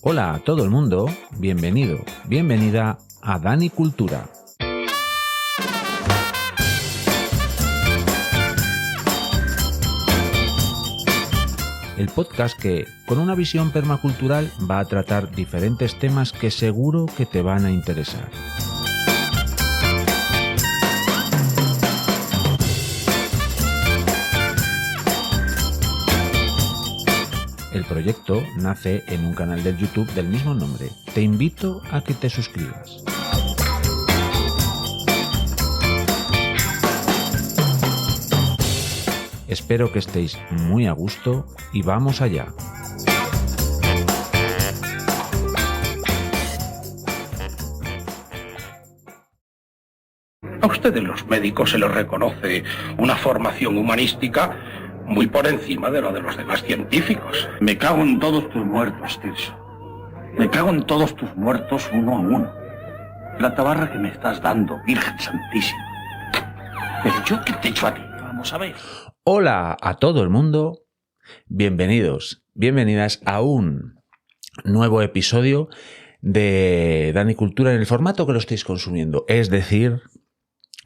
Hola a todo el mundo, bienvenido, bienvenida a Dani Cultura. El podcast que, con una visión permacultural, va a tratar diferentes temas que seguro que te van a interesar. El proyecto nace en un canal de YouTube del mismo nombre. Te invito a que te suscribas. Espero que estéis muy a gusto y vamos allá. A ustedes los médicos se les reconoce una formación humanística muy por encima de lo de los demás científicos. Me cago en todos tus muertos, Tirso. Me cago en todos tus muertos uno a uno. La tabarra que me estás dando, Virgen Santísima. Pero yo qué te he hecho a ti, vamos a ver. Hola a todo el mundo, bienvenidos, bienvenidas a un nuevo episodio de Dani Cultura en el formato que lo estáis consumiendo. Es decir,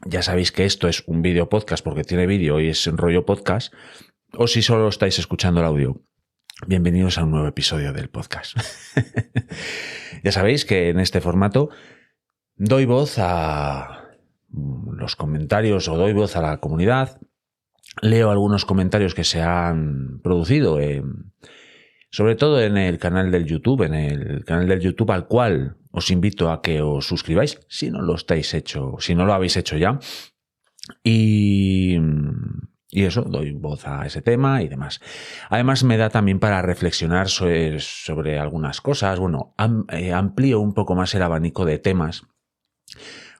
ya sabéis que esto es un vídeo podcast porque tiene vídeo y es en rollo podcast, o si solo estáis escuchando el audio. Bienvenidos a un nuevo episodio del podcast. Ya sabéis que en este formato doy voz a los comentarios o doy voz a la comunidad. Leo algunos comentarios que se han producido, sobre todo en el canal del YouTube, al cual os invito a que os suscribáis, si no lo habéis hecho ya. Y eso, doy voz a ese tema y demás. Además, me da también para reflexionar sobre algunas cosas. Bueno, amplío un poco más el abanico de temas,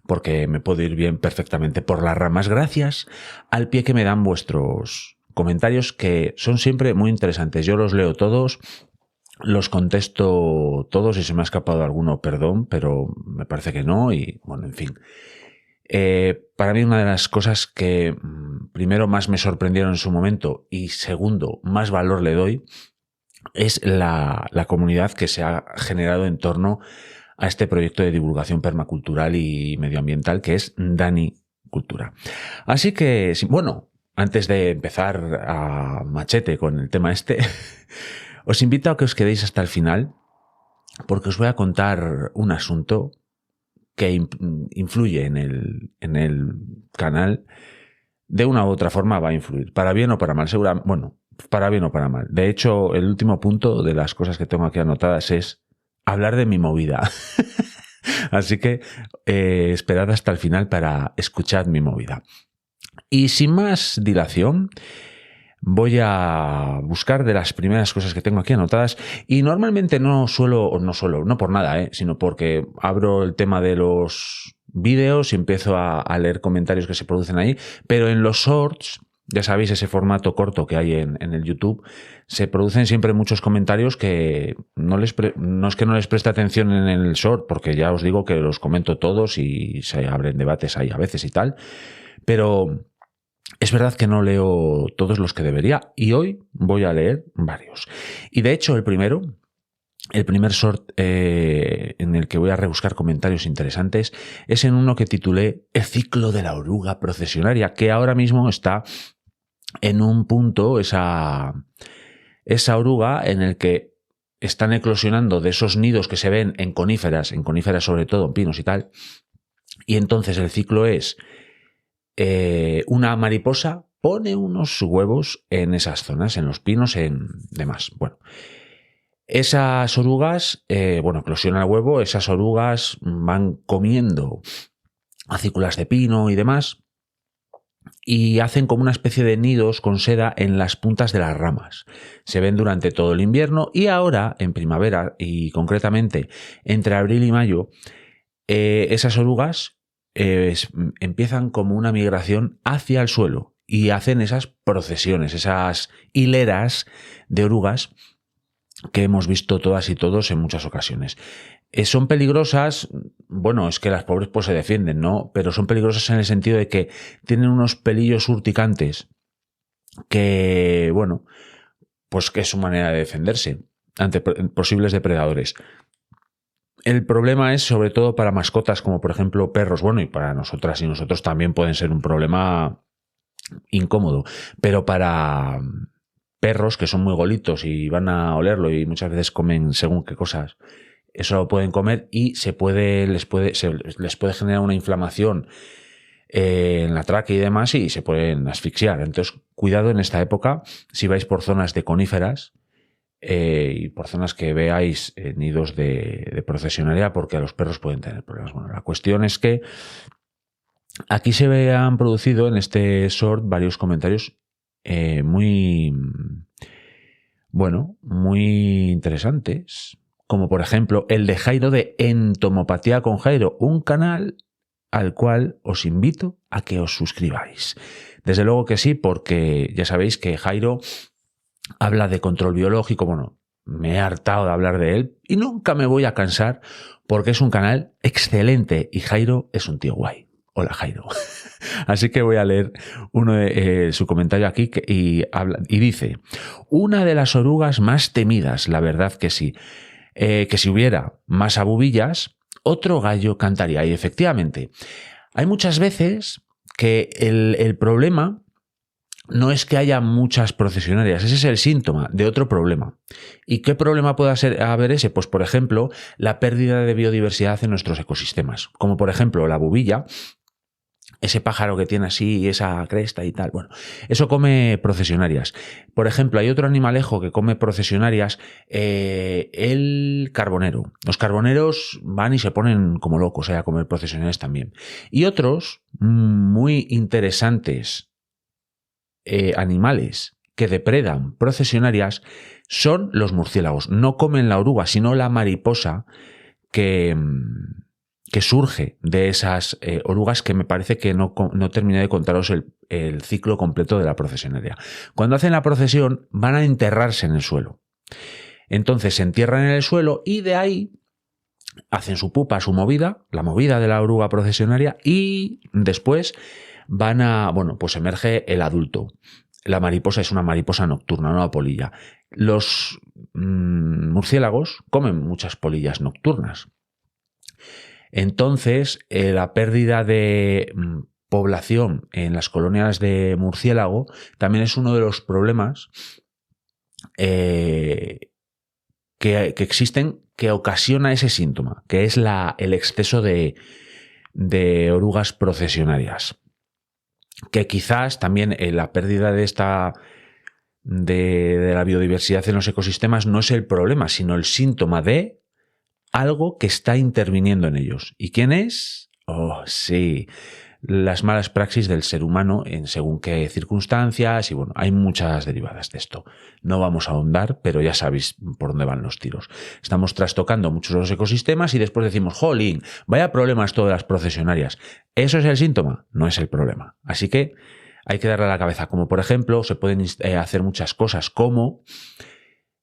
porque me puedo ir bien perfectamente por las ramas gracias al pie que me dan vuestros comentarios, que son siempre muy interesantes. Yo los leo todos, los contesto todos, y si me ha escapado alguno, perdón, pero me parece que no, y bueno, en fin. Para mí una de las cosas que primero más me sorprendieron en su momento y segundo más valor le doy es la comunidad que se ha generado en torno a este proyecto de divulgación permacultural y medioambiental que es Dani Cultura. Así que, bueno, antes de empezar a machete con el tema os invito a que os quedéis hasta el final, porque os voy a contar un asunto que influye en el canal. De una u otra forma va a influir, para bien o para mal, seguramente. Bueno, para bien o para mal. De hecho, el último punto de las cosas que tengo aquí anotadas es hablar de mi movida. Así que esperad hasta el final para escuchar mi movida. Y sin más dilación, voy a buscar de las primeras cosas que tengo aquí anotadas. Y normalmente no por nada, sino porque abro el tema de los vídeos y empiezo a leer comentarios que se producen ahí. Pero en los shorts, ya sabéis, ese formato corto que hay en el YouTube, se producen siempre muchos comentarios que no es que no les preste atención en el short, porque ya os digo que los comento todos y se abren debates ahí a veces y tal, pero es verdad que no leo todos los que debería, y hoy voy a leer varios. Y de hecho el primer short en el que voy a rebuscar comentarios interesantes es en uno que titulé El ciclo de la oruga procesionaria, que ahora mismo está en un punto, esa oruga, en el que están eclosionando de esos nidos que se ven en coníferas sobre todo, en pinos y tal. Y entonces el ciclo es una mariposa pone unos huevos en esas zonas, en los pinos, en demás. Bueno, esas orugas, eclosionan el huevo, esas orugas van comiendo acículas de pino y demás, y hacen como una especie de nidos con seda en las puntas de las ramas. Se ven durante todo el invierno, y ahora, en primavera, y concretamente entre abril y mayo, esas orugas empiezan como una migración hacia el suelo y hacen esas procesiones, esas hileras de orugas que hemos visto todas y todos en muchas ocasiones. Son peligrosas, bueno, es que las pobres pues se defienden, ¿no? Pero son peligrosas en el sentido de que tienen unos pelillos urticantes que, bueno, pues que es su manera de defenderse. ante posibles depredadores. El problema es sobre todo para mascotas como por ejemplo perros, bueno, y para nosotras y nosotros también pueden ser un problema incómodo, pero para perros que son muy golitos y van a olerlo y muchas veces comen según qué cosas, eso lo pueden comer y les puede generar una inflamación en la tráquea y demás y se pueden asfixiar. Entonces, cuidado en esta época si vais por zonas de coníferas y por zonas que veáis nidos de procesionaria, porque a los perros pueden tener problemas. Bueno, la cuestión es que aquí se han producido en este short varios comentarios muy interesantes, como por ejemplo el de Jairo de Entomopatía con Jairo, un canal al cual os invito a que os suscribáis. Desde luego que sí, porque ya sabéis que Jairo habla de control biológico. Bueno, me he hartado de hablar de él y nunca me voy a cansar porque es un canal excelente y Jairo es un tío guay. Hola, Jairo. Así que voy a leer uno de su comentario aquí y dice: una de las orugas más temidas, la verdad que sí, que si hubiera más abubillas, otro gallo cantaría. Y efectivamente, hay muchas veces que el problema no es que haya muchas procesionarias, ese es el síntoma de otro problema. ¿Y qué problema puede haber ese? Pues, por ejemplo, la pérdida de biodiversidad en nuestros ecosistemas, como por ejemplo la abubilla, ese pájaro que tiene así esa cresta y tal. Bueno, eso come procesionarias. Por ejemplo, hay otro animalejo que come procesionarias, el carbonero. Los carboneros van y se ponen como locos a comer procesionarias también. Y otros muy interesantes animales que depredan procesionarias son los murciélagos. No comen la oruga, sino la mariposa que surge de esas orugas, que me parece que no terminé de contaros el ciclo completo de la procesionaria. Cuando hacen la procesión van a enterrarse en el suelo. Entonces se entierran en el suelo y de ahí hacen su pupa, su movida, la movida de la oruga procesionaria, y después pues emerge el adulto. La mariposa es una mariposa nocturna, una polilla. Los murciélagos comen muchas polillas nocturnas. Entonces, la pérdida de población en las colonias de murciélago también es uno de los problemas que existen, que ocasiona ese síntoma, que es el exceso de orugas procesionarias. Que quizás también la pérdida de la biodiversidad en los ecosistemas no es el problema, sino el síntoma de algo que está interviniendo en ellos. ¿Y quién es? Oh, sí, las malas praxis del ser humano en según qué circunstancias, y bueno, hay muchas derivadas de esto. No vamos a ahondar, pero ya sabéis por dónde van los tiros. Estamos trastocando muchos de los ecosistemas y después decimos: jolín, vaya problemas todas las procesionarias. ¿Eso es el síntoma? No es el problema. Así que hay que darle a la cabeza. Como por ejemplo, se pueden hacer muchas cosas como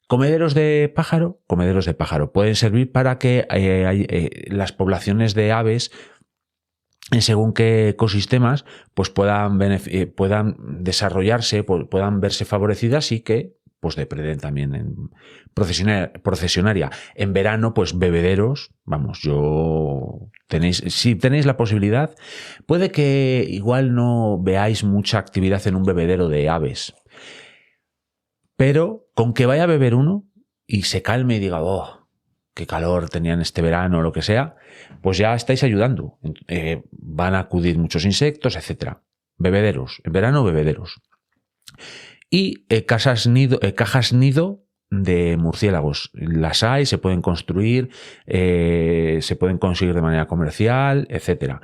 comederos de pájaro. Comederos de pájaro pueden servir para que las poblaciones de aves en según qué ecosistemas pues puedan desarrollarse, puedan verse favorecidas y que pues depreden también en procesionaria. En verano, pues bebederos, vamos, si tenéis la posibilidad, puede que igual no veáis mucha actividad en un bebedero de aves, pero con que vaya a beber uno y se calme y diga: oh, qué calor tenían este verano o lo que sea, pues ya estáis ayudando. Van a acudir muchos insectos, etcétera. Bebederos, en verano bebederos. Y cajas nido de murciélagos. Las hay, se pueden construir, se pueden conseguir de manera comercial, etcétera.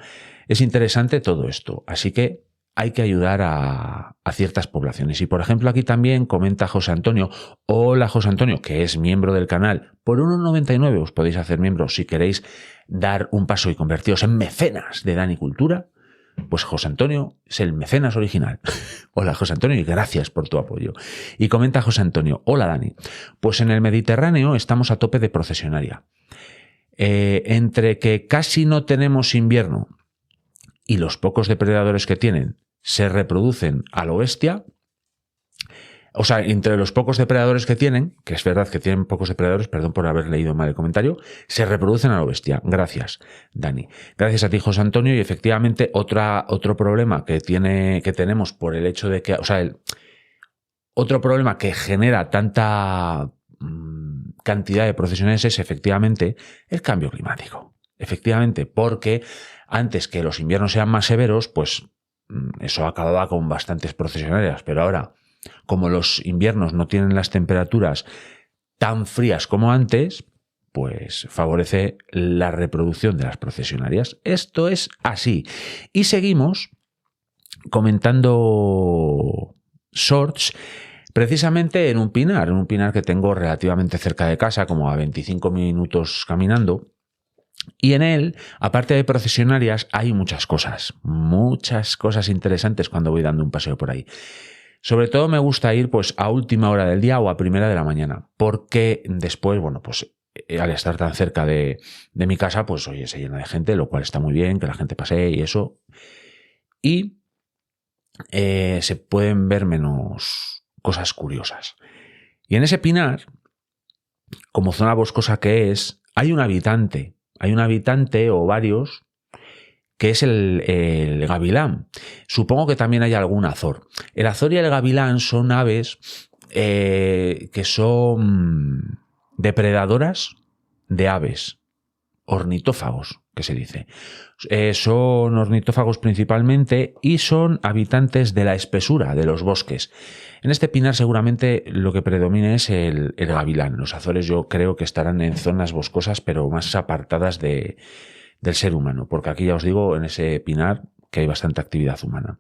Es interesante todo esto, así que hay que ayudar a ciertas poblaciones. Y por ejemplo, aquí también comenta José Antonio. Hola, José Antonio, que es miembro del canal. Por 1,99 os podéis hacer miembro si queréis dar un paso y convertiros en mecenas de Dani Cultura. Pues José Antonio es el mecenas original. Hola, José Antonio, y gracias por tu apoyo. Y comenta José Antonio: hola, Dani. Pues en el Mediterráneo estamos a tope de procesionaria. Entre que casi no tenemos invierno y los pocos depredadores que tienen se reproducen a lo bestia, O sea, entre los pocos depredadores que tienen, que es verdad que tienen pocos depredadores, perdón por haber leído mal el comentario, se reproducen a lo bestia. Gracias, Dani. Gracias a ti, José Antonio. Y efectivamente, otro problema que tenemos por el hecho de que, o sea, otro problema que genera tanta cantidad de procesiones es efectivamente el cambio climático. Efectivamente, porque antes que los inviernos sean más severos, pues eso acababa con bastantes procesionarias, pero ahora, como los inviernos no tienen las temperaturas tan frías como antes, pues favorece la reproducción de las procesionarias. Esto es así. Y seguimos comentando sorts precisamente en un pinar que tengo relativamente cerca de casa, como a 25 minutos caminando. Y en él, aparte de procesionarias, hay muchas cosas interesantes cuando voy dando un paseo por ahí. Sobre todo me gusta ir pues a última hora del día o a primera de la mañana, porque después, bueno, pues al estar tan cerca de mi casa, pues oye, se llena de gente, lo cual está muy bien, que la gente pase y eso. Y se pueden ver menos cosas curiosas. Y en ese pinar, como zona boscosa que es, hay un habitante o varios, que es el gavilán. Supongo que también hay algún azor. El azor y el gavilán son aves que son depredadoras de aves, ornitófagos, que se dice. Son ornitófagos principalmente y son habitantes de la espesura de los bosques. En este pinar seguramente lo que predomina es el gavilán. Los azores yo creo que estarán en zonas boscosas, pero más apartadas del ser humano, porque aquí ya os digo, en ese pinar que hay bastante actividad humana.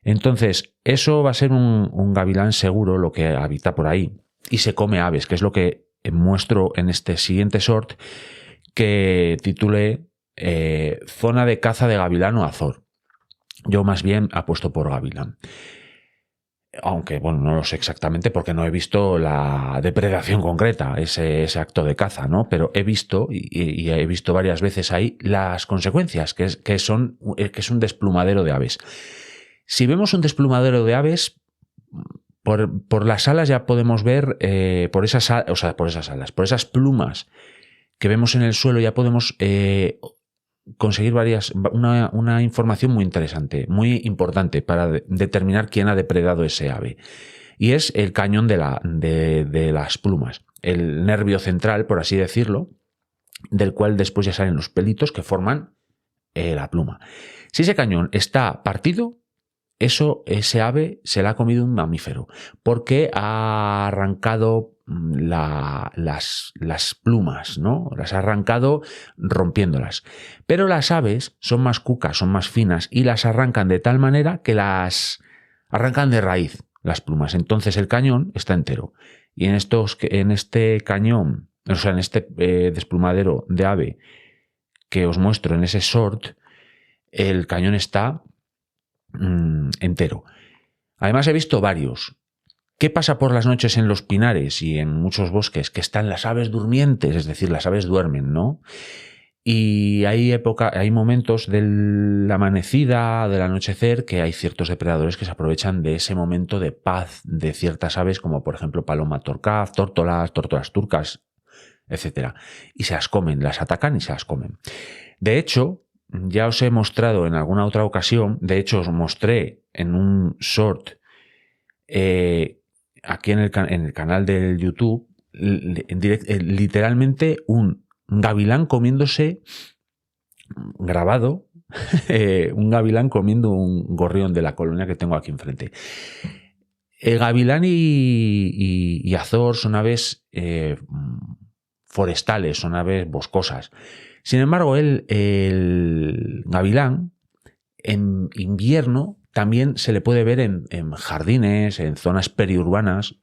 Entonces, eso va a ser un gavilán seguro lo que habita por ahí y se come aves, que es lo que muestro en este siguiente sort que titulé Zona de caza de gavilán o azor. Yo más bien apuesto por gavilán. Aunque, bueno, no lo sé exactamente porque no he visto la depredación concreta, ese acto de caza, ¿no? Pero he visto, y he visto varias veces ahí, las consecuencias, que es un desplumadero de aves. Si vemos un desplumadero de aves, por las alas ya podemos ver, por esas plumas que vemos en el suelo, ya podemos conseguir una información muy interesante, muy importante para determinar quién ha depredado ese ave. Y es el cañón de las plumas, el nervio central, por así decirlo, del cual después ya salen los pelitos que forman la pluma. Si ese cañón está partido, ese ave se la ha comido un mamífero, porque ha arrancado las plumas, ¿no? Las ha arrancado rompiéndolas. Pero las aves son más cucas, son más finas y las arrancan de tal manera que las arrancan de raíz las plumas. Entonces el cañón está entero. Y en este cañón, o sea, en este desplumadero de ave que os muestro en ese sort, el cañón está entero. Además he visto varios. ¿Qué pasa por las noches en los pinares y en muchos bosques? Que están las aves durmientes, es decir, las aves duermen, ¿no? Y hay momentos de la amanecida, del anochecer, que hay ciertos depredadores que se aprovechan de ese momento de paz de ciertas aves, como por ejemplo paloma torcaz, tórtolas turcas, etc. Y se las comen, las atacan y se las comen. De hecho, ya os he mostrado en alguna otra ocasión, de hecho os mostré en un short aquí en el canal del YouTube, literalmente un gavilán comiéndose, grabado, un gavilán comiendo un gorrión de la colonia que tengo aquí enfrente. El gavilán y azor son aves forestales, son aves boscosas. Sin embargo, el gavilán en invierno también se le puede ver en jardines, en zonas periurbanas,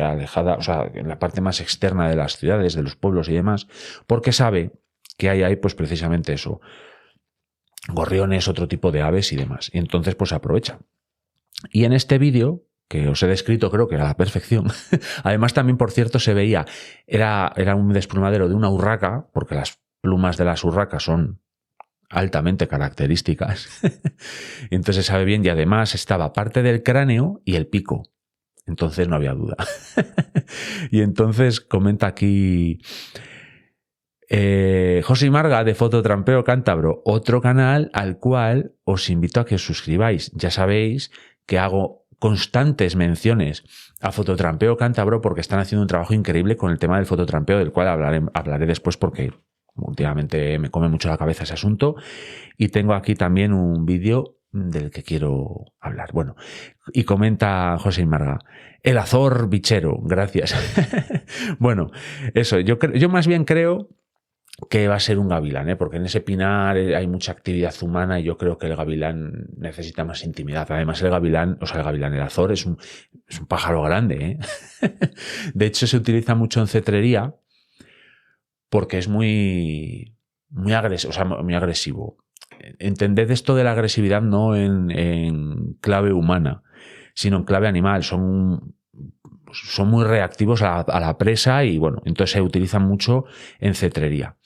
alejadas, o sea, en la parte más externa de las ciudades, de los pueblos y demás, porque sabe que hay pues precisamente eso, gorriones, otro tipo de aves y demás. Y entonces pues aprovecha. Y en este vídeo que os he descrito, creo que era a la perfección. Además también, por cierto, se veía, era un desplumadero de una urraca, porque las plumas de las urracas son altamente características. Entonces se sabe bien, y además estaba parte del cráneo y el pico. Entonces no había duda. Y entonces comenta aquí José Marga de Fototrampeo Cántabro, otro canal al cual os invito a que os suscribáis. Ya sabéis que hago constantes menciones a Fototrampeo Cántabro porque están haciendo un trabajo increíble con el tema del fototrampeo, del cual hablaré después porque últimamente me come mucho la cabeza ese asunto, y tengo aquí también un vídeo del que quiero hablar. Bueno, y comenta José Marga, el Azor bichero, gracias. Bueno, eso, yo más bien creo que va a ser un gavilán, porque en ese pinar hay mucha actividad humana y yo creo que el gavilán necesita más intimidad. Además, el azor es un pájaro grande, De hecho, se utiliza mucho en cetrería porque es muy agresivo. Entended esto de la agresividad no en clave humana, sino en clave animal. Son muy reactivos a la presa y bueno, entonces se utilizan mucho en cetrería.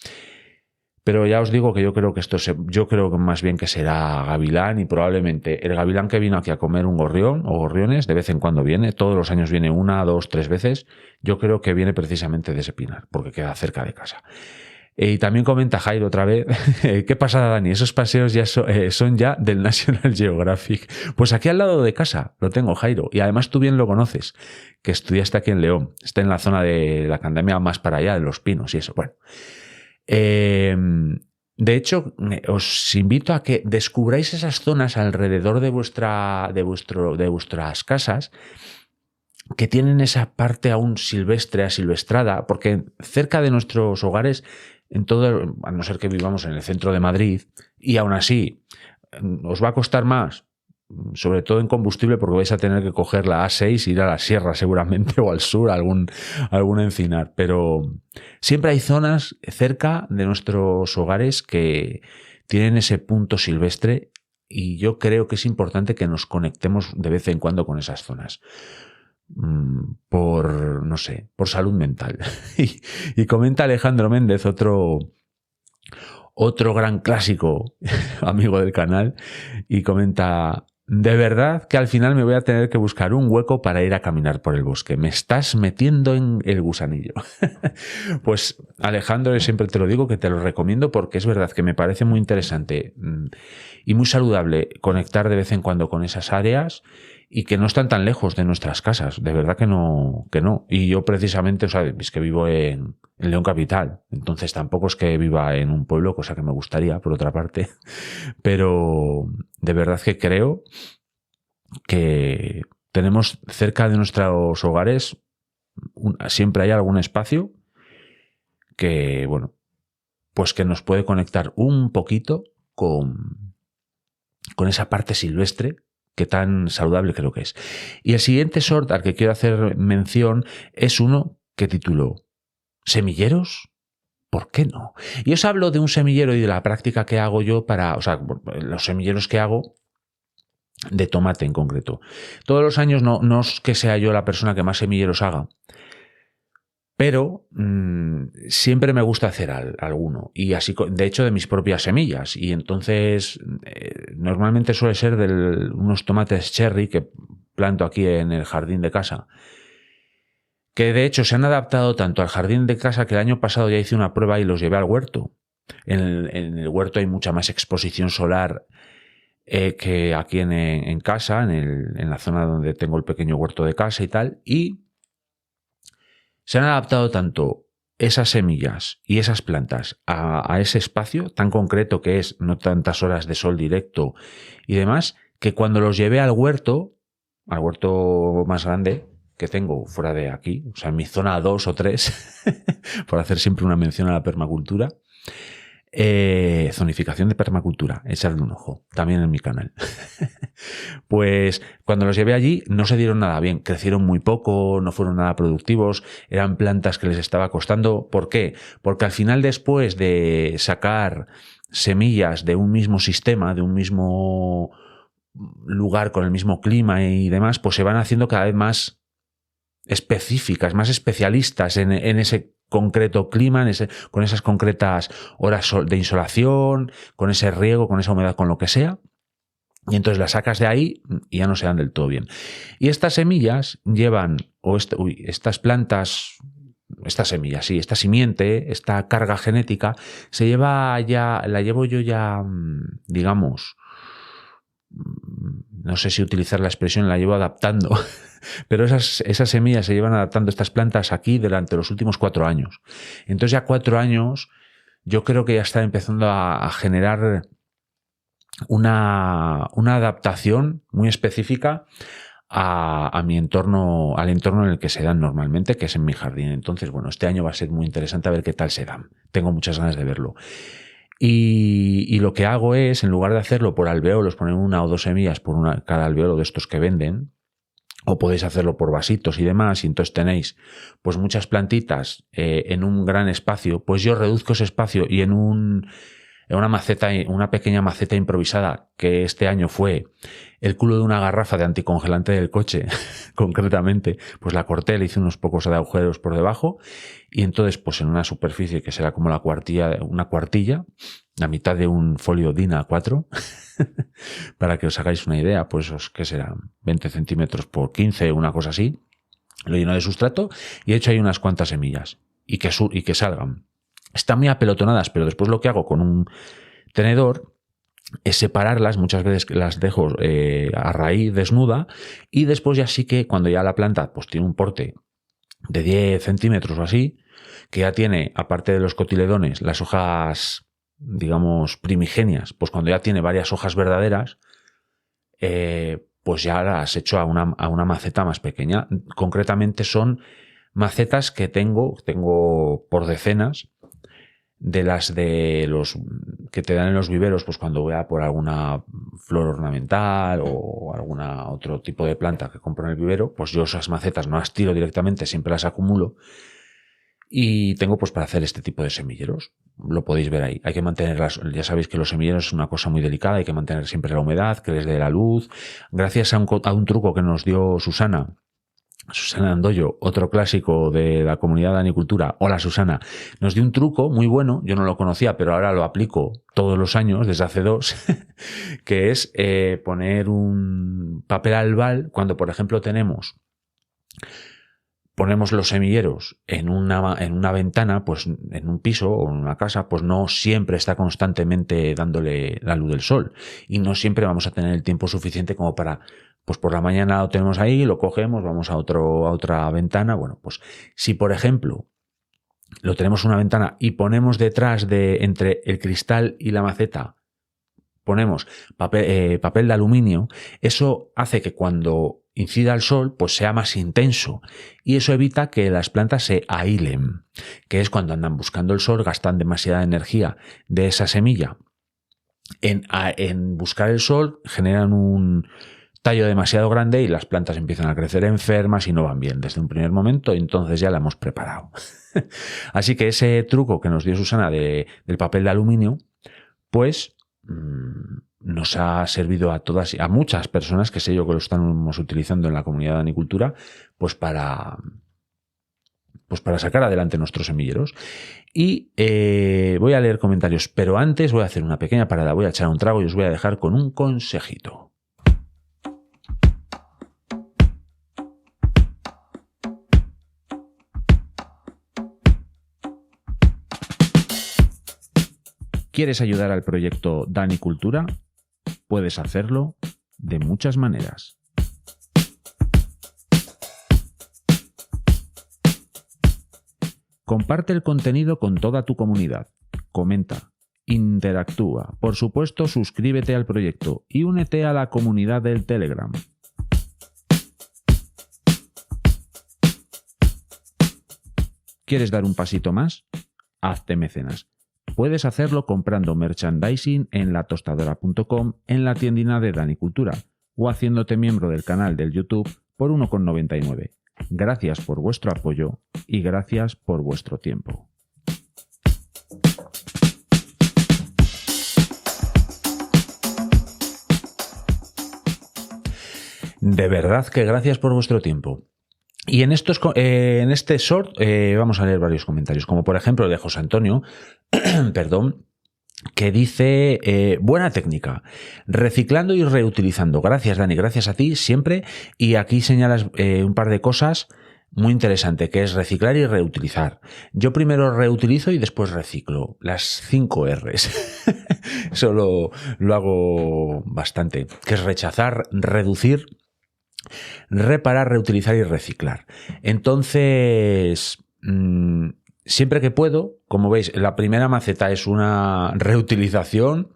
Pero ya os digo que yo creo que yo creo que más bien que será gavilán, y probablemente el gavilán que vino aquí a comer un gorrión o gorriones, de vez en cuando viene, todos los años viene 1, 2, 3 veces, yo creo que viene precisamente de ese pinar, porque queda cerca de casa. Y también comenta Jairo otra vez, ¿qué pasa, Dani? Esos paseos ya son ya del National Geographic. Pues aquí al lado de casa lo tengo, Jairo, y además tú bien lo conoces, que estudiaste aquí en León, está en la zona de la Candamia más para allá, de Los Pinos y eso. Bueno, de hecho, os invito a que descubráis esas zonas alrededor de vuestras casas que tienen esa parte aún silvestre, asilvestrada, porque cerca de nuestros hogares, a no ser que vivamos en el centro de Madrid, y aún así os va a costar más, sobre todo en combustible, porque vais a tener que coger la A6 e ir a la sierra seguramente, o al sur, algún encinar, pero siempre hay zonas cerca de nuestros hogares que tienen ese punto silvestre y yo creo que es importante que nos conectemos de vez en cuando con esas zonas. Por salud mental. Y comenta Alejandro Méndez, otro gran clásico amigo del canal, y comenta: de verdad que al final me voy a tener que buscar un hueco para ir a caminar por el bosque. Me estás metiendo en el gusanillo. Pues Alejandro, yo siempre te lo digo, que te lo recomiendo porque es verdad que me parece muy interesante y muy saludable conectar de vez en cuando con esas áreas y que no están tan lejos de nuestras casas. De verdad que no. Y yo precisamente, es que vivo en León Capital, entonces tampoco es que viva en un pueblo, cosa que me gustaría, por otra parte, pero de verdad que creo que tenemos cerca de nuestros hogares, siempre hay algún espacio que, bueno, pues que nos puede conectar un poquito con esa parte silvestre que tan saludable creo que es. Y el siguiente sort al que quiero hacer mención es uno que tituló ¿Semilleros? ¿Por qué no? Y os hablo de un semillero y de la práctica que hago yo los semilleros que hago de tomate en concreto. Todos los años no es que sea yo la persona que más semilleros haga, pero siempre me gusta hacer alguno, y así, de hecho, de mis propias semillas, y entonces normalmente suele ser de unos tomates cherry que planto aquí en el jardín de casa, que de hecho se han adaptado tanto al jardín de casa que el año pasado ya hice una prueba y los llevé al huerto. En el huerto hay mucha más exposición solar que aquí en casa, en la zona donde tengo el pequeño huerto de casa y tal, y se han adaptado tanto esas semillas y esas plantas a ese espacio tan concreto que es, no tantas horas de sol directo y demás, que cuando los llevé al huerto más grande que tengo fuera de aquí, o sea, en mi zona 2 o 3, por hacer siempre una mención a la permacultura, zonificación de permacultura, echarle un ojo, también en mi canal. Pues cuando los llevé allí no se dieron nada bien, crecieron muy poco, no fueron nada productivos, eran plantas que les estaba costando. ¿Por qué? Porque al final, después de sacar semillas de un mismo sistema, de un mismo lugar con el mismo clima y demás, pues se van haciendo cada vez más específicas, más especialistas en ese concreto clima, con esas concretas horas de insolación, con ese riego, con esa humedad, con lo que sea. Y entonces las sacas de ahí y ya no se dan del todo bien. Y estas semillas llevan, estas plantas, esta semilla, sí, esta simiente, esta carga genética, la llevo yo ya, digamos, no sé si utilizar la expresión, la llevo adaptando, pero esas semillas se llevan adaptando estas plantas aquí durante los últimos 4 años. Entonces ya 4 años yo creo que ya está empezando a generar una adaptación muy específica a mi entorno, al entorno en el que se dan normalmente, que es en mi jardín. Entonces, bueno, este año va a ser muy interesante a ver qué tal se dan. Tengo muchas ganas de verlo. Y lo que hago es, en lugar de hacerlo por alveolos, poner 1 o 2 semillas por cada alveolo de estos que venden, o podéis hacerlo por vasitos y demás, y entonces tenéis pues muchas plantitas en un gran espacio, pues yo reduzco ese espacio y en una pequeña maceta improvisada, que este año fue el culo de una garrafa de anticongelante del coche, concretamente, pues la corté, le hice unos pocos de agujeros por debajo, y entonces pues en una superficie que será como una cuartilla, la mitad de un folio DIN A4, para que os hagáis una idea, pues ¿qué serán? 20 centímetros por 15, una cosa así, lo lleno de sustrato y he hecho ahí unas cuantas semillas y que salgan. Están muy apelotonadas, pero después lo que hago con un tenedor es separarlas, muchas veces las dejo a raíz desnuda, y después ya sí que cuando ya la planta pues tiene un porte de 10 centímetros o así, que ya tiene, aparte de los cotiledones, las hojas, digamos, primigenias, pues cuando ya tiene varias hojas verdaderas, pues ya las echo a una maceta más pequeña. Concretamente son macetas que tengo por decenas, de las de los que te dan en los viveros, pues cuando voy a por alguna flor ornamental o alguna otro tipo de planta que compro en el vivero, pues yo esas macetas no las tiro directamente, siempre las acumulo y tengo pues para hacer este tipo de semilleros. Lo podéis ver ahí. Hay que mantenerlas, ya sabéis que los semilleros es una cosa muy delicada, hay que mantener siempre la humedad, que les dé la luz. Gracias a un truco que nos dio Susana Andoyo, otro clásico de la comunidad de Danicultura. Hola Susana, nos dio un truco muy bueno, yo no lo conocía, pero ahora lo aplico todos los años, desde hace 2, que es poner un papel albal cuando, por ejemplo, ponemos los semilleros en una ventana, pues en un piso o en una casa, pues no siempre está constantemente dándole la luz del sol y no siempre vamos a tener el tiempo suficiente como para, pues por la mañana lo tenemos ahí, lo cogemos, vamos a otra ventana. Bueno, pues si por ejemplo lo tenemos en una ventana y ponemos detrás entre el cristal y la maceta, ponemos papel de aluminio, eso hace que cuando incida el sol, pues sea más intenso y eso evita que las plantas se ahilen, que es cuando andan buscando el sol, gastan demasiada energía de esa semilla en buscar el sol, generan un tallo demasiado grande y las plantas empiezan a crecer enfermas y no van bien desde un primer momento, y entonces ya la hemos preparado. Así que ese truco que nos dio Susana del papel de aluminio, pues nos ha servido a muchas personas, que sé yo que lo estamos utilizando en la comunidad de Danicultura, pues para sacar adelante nuestros semilleros. Y voy a leer comentarios, pero antes voy a hacer una pequeña parada, voy a echar un trago y os voy a dejar con un consejito. ¿Quieres ayudar al proyecto Danicultura? Puedes hacerlo de muchas maneras. Comparte el contenido con toda tu comunidad. Comenta, interactúa. Por supuesto, suscríbete al proyecto y únete a la comunidad del Telegram. ¿Quieres dar un pasito más? Hazte mecenas. Puedes hacerlo comprando merchandising en latostadora.com, en la tiendina de Danicultura, o haciéndote miembro del canal del YouTube por 1,99. Gracias por vuestro apoyo y gracias por vuestro tiempo. De verdad que gracias por vuestro tiempo. Y en este short vamos a leer varios comentarios, como por ejemplo el de José Antonio, perdón, que dice, buena técnica, reciclando y reutilizando. Gracias, Dani, gracias a ti siempre. Y aquí señalas un par de cosas muy interesantes, que es reciclar y reutilizar. Yo primero reutilizo y después reciclo. Las 5 R's. Eso lo hago bastante, que es rechazar, reducir, reparar, reutilizar y reciclar. Entonces, siempre que puedo, como veis, la primera maceta es una reutilización,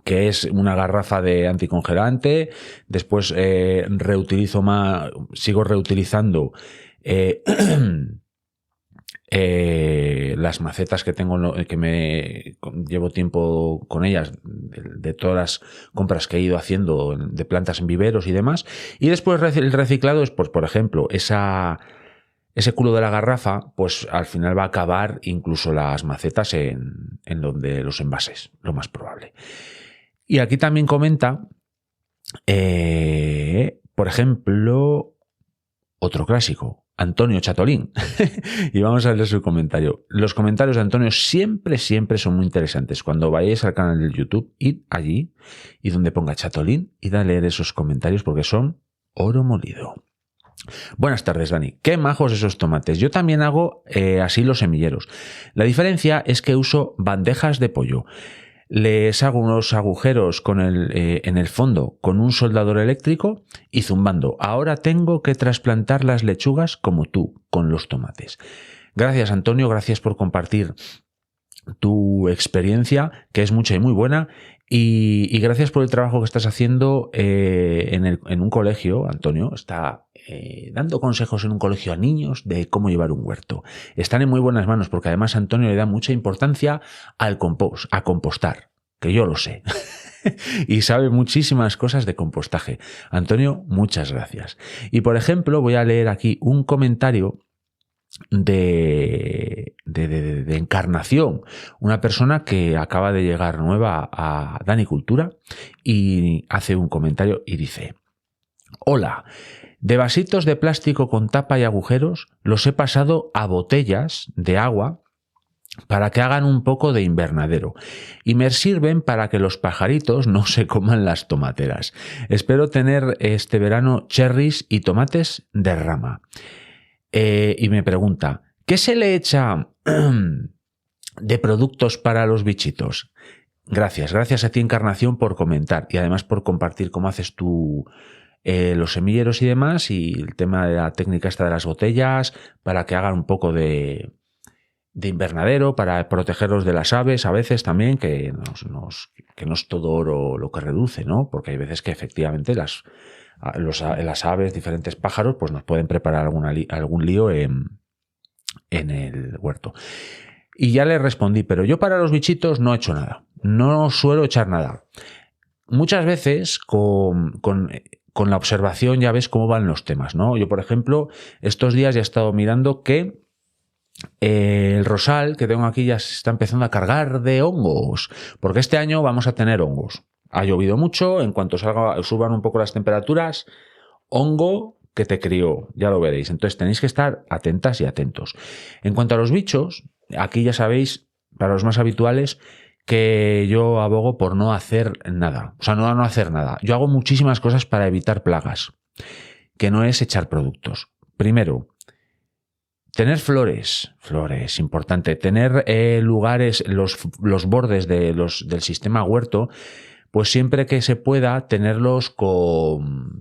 que es una garrafa de anticongelante. Después reutilizo más, sigo reutilizando las macetas que tengo, que me llevo tiempo con ellas, de todas las compras que he ido haciendo de plantas en viveros y demás. Y después el reciclado es, pues, por ejemplo, ese culo de la garrafa, pues al final va a acabar incluso las macetas en donde los envases, lo más probable. Y aquí también comenta, por ejemplo, otro clásico, Antonio Chatolín. Y vamos a leer su comentario. Los comentarios de Antonio siempre son muy interesantes. Cuando vayáis al canal de YouTube, id allí y donde ponga Chatolín, id a leer esos comentarios porque son oro molido. Buenas tardes, Dani. Qué majos esos tomates. Yo también hago así los semilleros. La diferencia es que uso bandejas de pollo. Les hago unos agujeros en el fondo con un soldador eléctrico y zumbando. Ahora tengo que trasplantar las lechugas como tú, con los tomates. Gracias, Antonio. Gracias por compartir tu experiencia, que es mucha y muy buena. Y gracias por el trabajo que estás haciendo en un colegio. Antonio está dando consejos en un colegio a niños de cómo llevar un huerto. Están en muy buenas manos porque además Antonio le da mucha importancia a compostar, que yo lo sé. Y sabe muchísimas cosas de compostaje. Antonio, muchas gracias. Y por ejemplo, voy a leer aquí un comentario de Encarnación, una persona que acaba de llegar nueva a Dani Cultura y hace un comentario y dice: hola, de vasitos de plástico con tapa y agujeros los he pasado a botellas de agua para que hagan un poco de invernadero y me sirven para que los pajaritos no se coman las tomateras. Espero tener este verano cherries y tomates de rama. Y me pregunta, ¿qué se le echa de productos para los bichitos? Gracias a ti, Encarnación, por comentar y además por compartir cómo haces tú los semilleros y demás, y el tema de la técnica esta de las botellas para que hagan un poco de invernadero, para protegerlos de las aves a veces también, que no es todo oro lo que reduce, ¿no? Porque hay veces que efectivamente las aves, diferentes pájaros, pues nos pueden preparar algún lío en el huerto. Y ya le respondí, pero yo para los bichitos no he hecho nada. No suelo echar nada. Muchas veces con la observación ya ves cómo van los temas, ¿no? Yo, por ejemplo, estos días ya he estado mirando que el rosal que tengo aquí ya se está empezando a cargar de hongos, porque este año vamos a tener hongos. Ha llovido mucho, en cuanto suban un poco las temperaturas, hongo que te crió, ya lo veréis. Entonces tenéis que estar atentas y atentos. En cuanto a los bichos, aquí ya sabéis, para los más habituales, que yo abogo por no hacer nada. O sea, no hacer nada. Yo hago muchísimas cosas para evitar plagas, que no es echar productos. Primero, tener flores, importante. Tener lugares, los bordes del sistema huerto, pues siempre que se pueda tenerlos con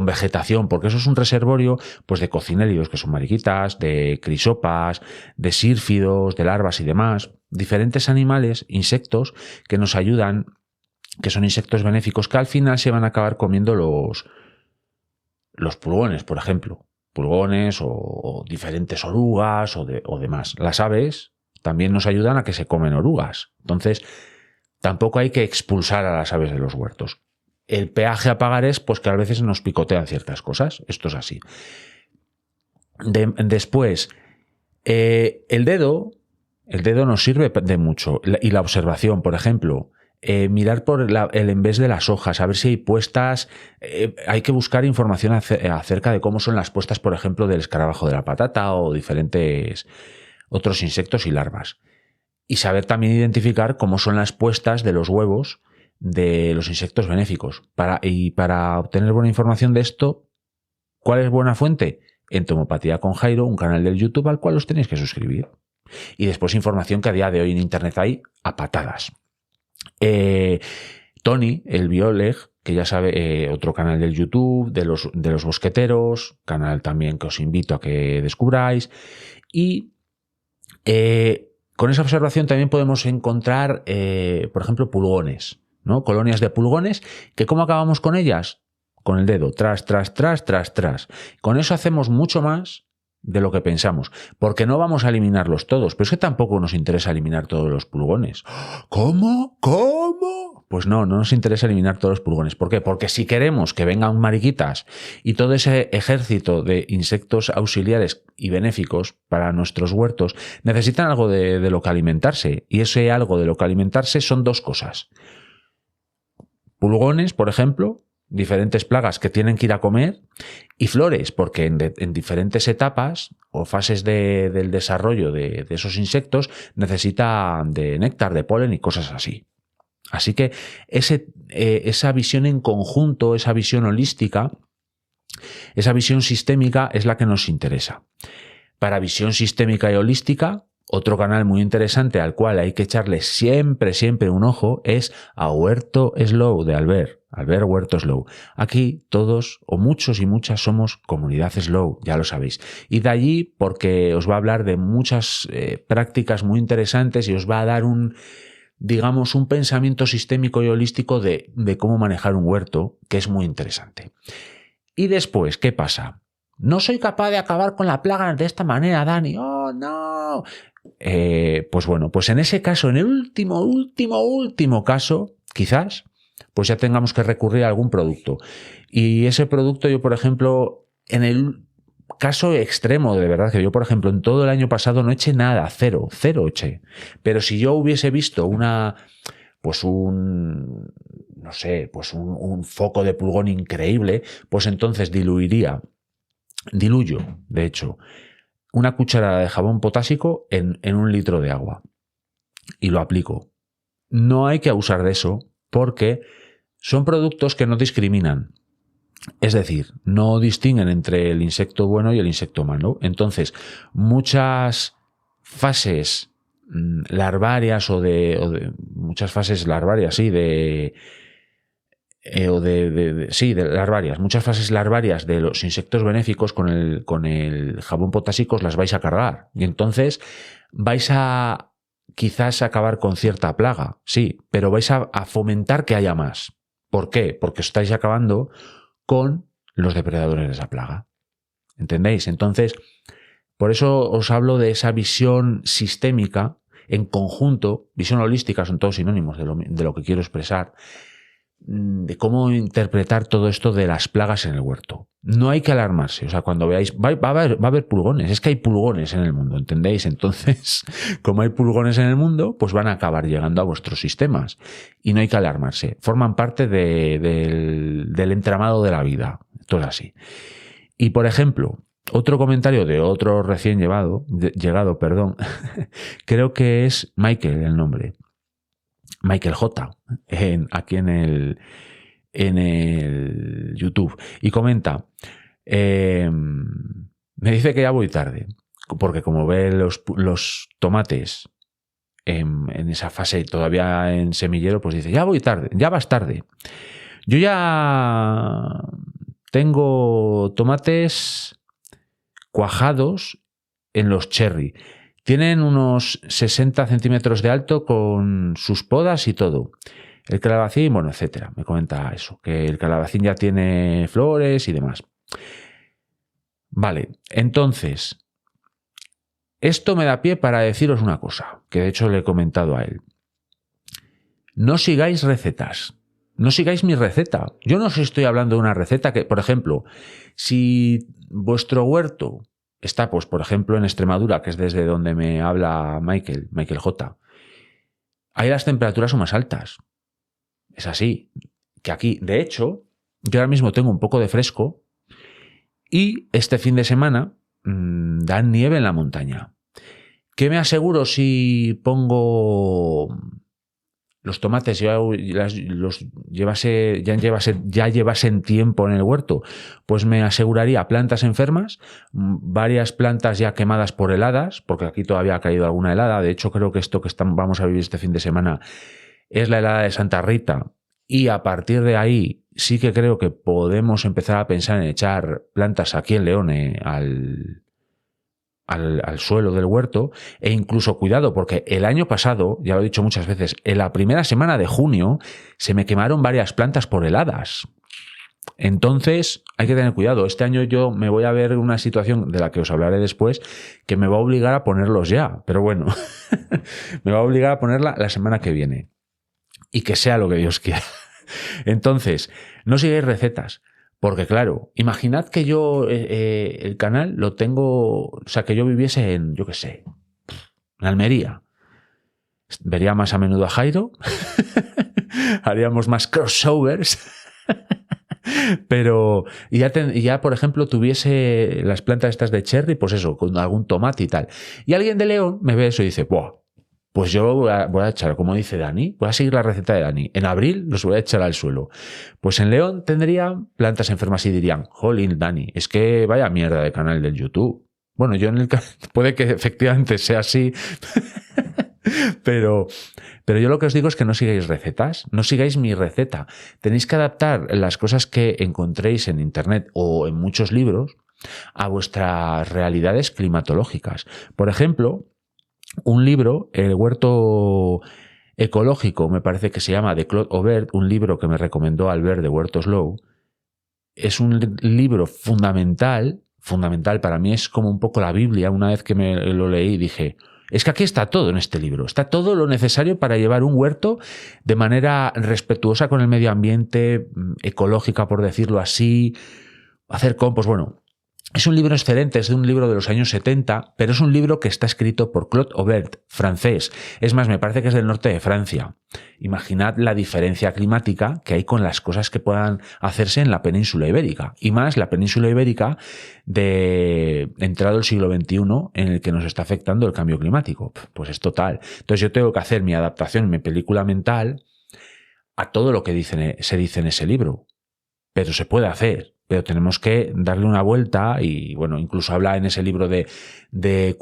vegetación, porque eso es un reservorio pues de cocinelios, que son mariquitas, de crisopas, de sírfidos, de larvas y demás, diferentes animales, insectos que nos ayudan, que son insectos benéficos, que al final se van a acabar comiendo los pulgones, por ejemplo, pulgones o diferentes orugas o demás. Las aves también nos ayudan a que se comen orugas, entonces tampoco hay que expulsar a las aves de los huertos. El peaje a pagar es pues que a veces nos picotean ciertas cosas. Esto es así. Después, el dedo nos sirve de mucho. Y la observación, por ejemplo, mirar por el envés de las hojas, a ver si hay puestas. Hay que buscar información acerca de cómo son las puestas, por ejemplo, del escarabajo de la patata o diferentes otros insectos y larvas. y saber también identificar cómo son las puestas de los huevos de los insectos benéficos. Para obtener buena información de esto, ¿cuál es buena fuente? Entomopatía con Jairo, un canal del YouTube al cual os tenéis que suscribir. Y después información que a día de hoy en Internet hay a patadas. Tony, el bióleg, que ya sabe, otro canal del YouTube, de los bosqueteros, canal también que os invito a que descubráis. Y con esa observación también podemos encontrar, por ejemplo, pulgones, ¿no? Colonias de pulgones, que ¿cómo acabamos con ellas? Con el dedo, tras. Con eso hacemos mucho más de lo que pensamos, porque no vamos a eliminarlos todos, pero es que tampoco nos interesa eliminar todos los pulgones. ¿Cómo? Pues no nos interesa eliminar todos los pulgones. ¿Por qué? Porque si queremos que vengan mariquitas y todo ese ejército de insectos auxiliares y benéficos para nuestros huertos, necesitan algo de lo que alimentarse, y ese algo de lo que alimentarse son dos cosas. Pulgones, por ejemplo, diferentes plagas que tienen que ir a comer, y flores, porque en diferentes etapas o fases del desarrollo de esos insectos necesitan de néctar, de polen y cosas así. Así que esa visión en conjunto, esa visión holística, esa visión sistémica es la que nos interesa. Para visión sistémica y holística, otro canal muy interesante al cual hay que echarle siempre un ojo es a Huerto Slow de Albert Huerto Slow. Aquí todos o muchos y muchas somos comunidad Slow, ya lo sabéis. Y de allí porque os va a hablar de muchas prácticas muy interesantes y os va a dar un pensamiento sistémico y holístico de cómo manejar un huerto, que es muy interesante. Y después, ¿qué pasa? No soy capaz de acabar con la plaga de esta manera, Dani. ¡Oh, no! Pues bueno, pues en ese caso, en el último caso, quizás, pues ya tengamos que recurrir a algún producto. Y ese producto yo, por ejemplo, en el caso extremo, de verdad, que yo, por ejemplo, en todo el año pasado no eché nada, cero eché. Pero si yo hubiese visto un foco de pulgón increíble, pues entonces diluyo, de hecho, una cucharada de jabón potásico en 1 litro de agua y lo aplico. No hay que abusar de eso porque son productos que no discriminan. Es decir, no distinguen entre el insecto bueno y el insecto malo. Entonces, muchas fases larvarias muchas fases larvarias de los insectos benéficos con el jabón potásico las vais a cargar. Y entonces vais a quizás acabar con cierta plaga, sí, pero vais a fomentar que haya más. ¿Por qué? Porque estáis acabando con los depredadores de esa plaga. ¿Entendéis? Entonces, por eso os hablo de esa visión sistémica en conjunto, visión holística, son todos sinónimos de lo que quiero expresar, de cómo interpretar todo esto de las plagas en el huerto. No hay que alarmarse, o sea, cuando veáis, va a haber pulgones, es que hay pulgones en el mundo, ¿entendéis? Entonces, como hay pulgones en el mundo, pues van a acabar llegando a vuestros sistemas y no hay que alarmarse, forman parte del entramado de la vida, todo así. Y por ejemplo, otro comentario de otro recién llegado, creo que es Michael el nombre, Michael J, aquí en el YouTube, y comenta, me dice que ya voy tarde, porque como ve los tomates en esa fase todavía en semillero, pues dice, ya voy tarde, ya vas tarde. Yo ya tengo tomates cuajados en los cherry. Tienen unos 60 centímetros de alto con sus podas y todo. El calabacín, bueno, etcétera. Me comenta eso, que el calabacín ya tiene flores y demás. Vale, entonces, esto me da pie para deciros una cosa, que de hecho le he comentado a él. No sigáis recetas. No sigáis mi receta. Yo no os estoy hablando de una receta que, por ejemplo, si vuestro huerto está, pues, por ejemplo, en Extremadura, que es desde donde me habla Michael J. Ahí las temperaturas son más altas. Es así. Que aquí, de hecho, yo ahora mismo tengo un poco de fresco y este fin de semana dan nieve en la montaña. ¿Qué me aseguro si pongo los tomates ya llevasen tiempo en el huerto? Pues me aseguraría plantas enfermas, varias plantas ya quemadas por heladas, porque aquí todavía ha caído alguna helada. De hecho, creo que esto que vamos a vivir este fin de semana es la helada de Santa Rita, y a partir de ahí sí que creo que podemos empezar a pensar en echar plantas aquí en León al suelo del huerto. E incluso cuidado, porque el año pasado, ya lo he dicho muchas veces, en la primera semana de junio se me quemaron varias plantas por heladas. Entonces hay que tener cuidado. Este año yo me voy a ver una situación de la que os hablaré después, que me va a obligar a ponerlos ya, pero bueno, me va a obligar a ponerla la semana que viene, y que sea lo que Dios quiera. Entonces, no sigáis recetas. Porque claro, imaginad que yo el canal lo tengo, o sea, que yo viviese en, yo qué sé, en Almería. Vería más a menudo a Jairo, haríamos más crossovers, pero ya, por ejemplo, tuviese las plantas estas de cherry, pues eso, con algún tomate y tal. Y alguien de León me ve eso y dice, ¡buah! Pues yo voy a echar, como dice Dani, voy a seguir la receta de Dani. En abril los voy a echar al suelo. Pues en León tendría plantas enfermas y dirían, jolín, Dani, es que vaya mierda de canal del YouTube. Bueno, yo en el canal, puede que efectivamente sea así, pero yo lo que os digo es que no sigáis recetas, no sigáis mi receta. Tenéis que adaptar las cosas que encontréis en internet o en muchos libros a vuestras realidades climatológicas. Por ejemplo, un libro, El huerto ecológico, me parece que se llama, de Claude Aubert, un libro que me recomendó Albert de Huerto Slow. Es un libro fundamental para mí, es como un poco la Biblia. Una vez que me lo leí dije, es que aquí está todo en este libro, está todo lo necesario para llevar un huerto de manera respetuosa con el medio ambiente, ecológica por decirlo así, hacer compost, bueno. Es un libro excelente, es de un libro de los años 70, pero es un libro que está escrito por Claude Aubert, francés. Es más, me parece que es del norte de Francia. Imaginad la diferencia climática que hay con las cosas que puedan hacerse en la península ibérica. Y más la península ibérica de entrado el siglo XXI, en el que nos está afectando el cambio climático. Pues es total. Entonces yo tengo que hacer mi adaptación, mi película mental, a todo lo que se dice en ese libro. Pero se puede hacer. Pero tenemos que darle una vuelta y, bueno, incluso habla en ese libro de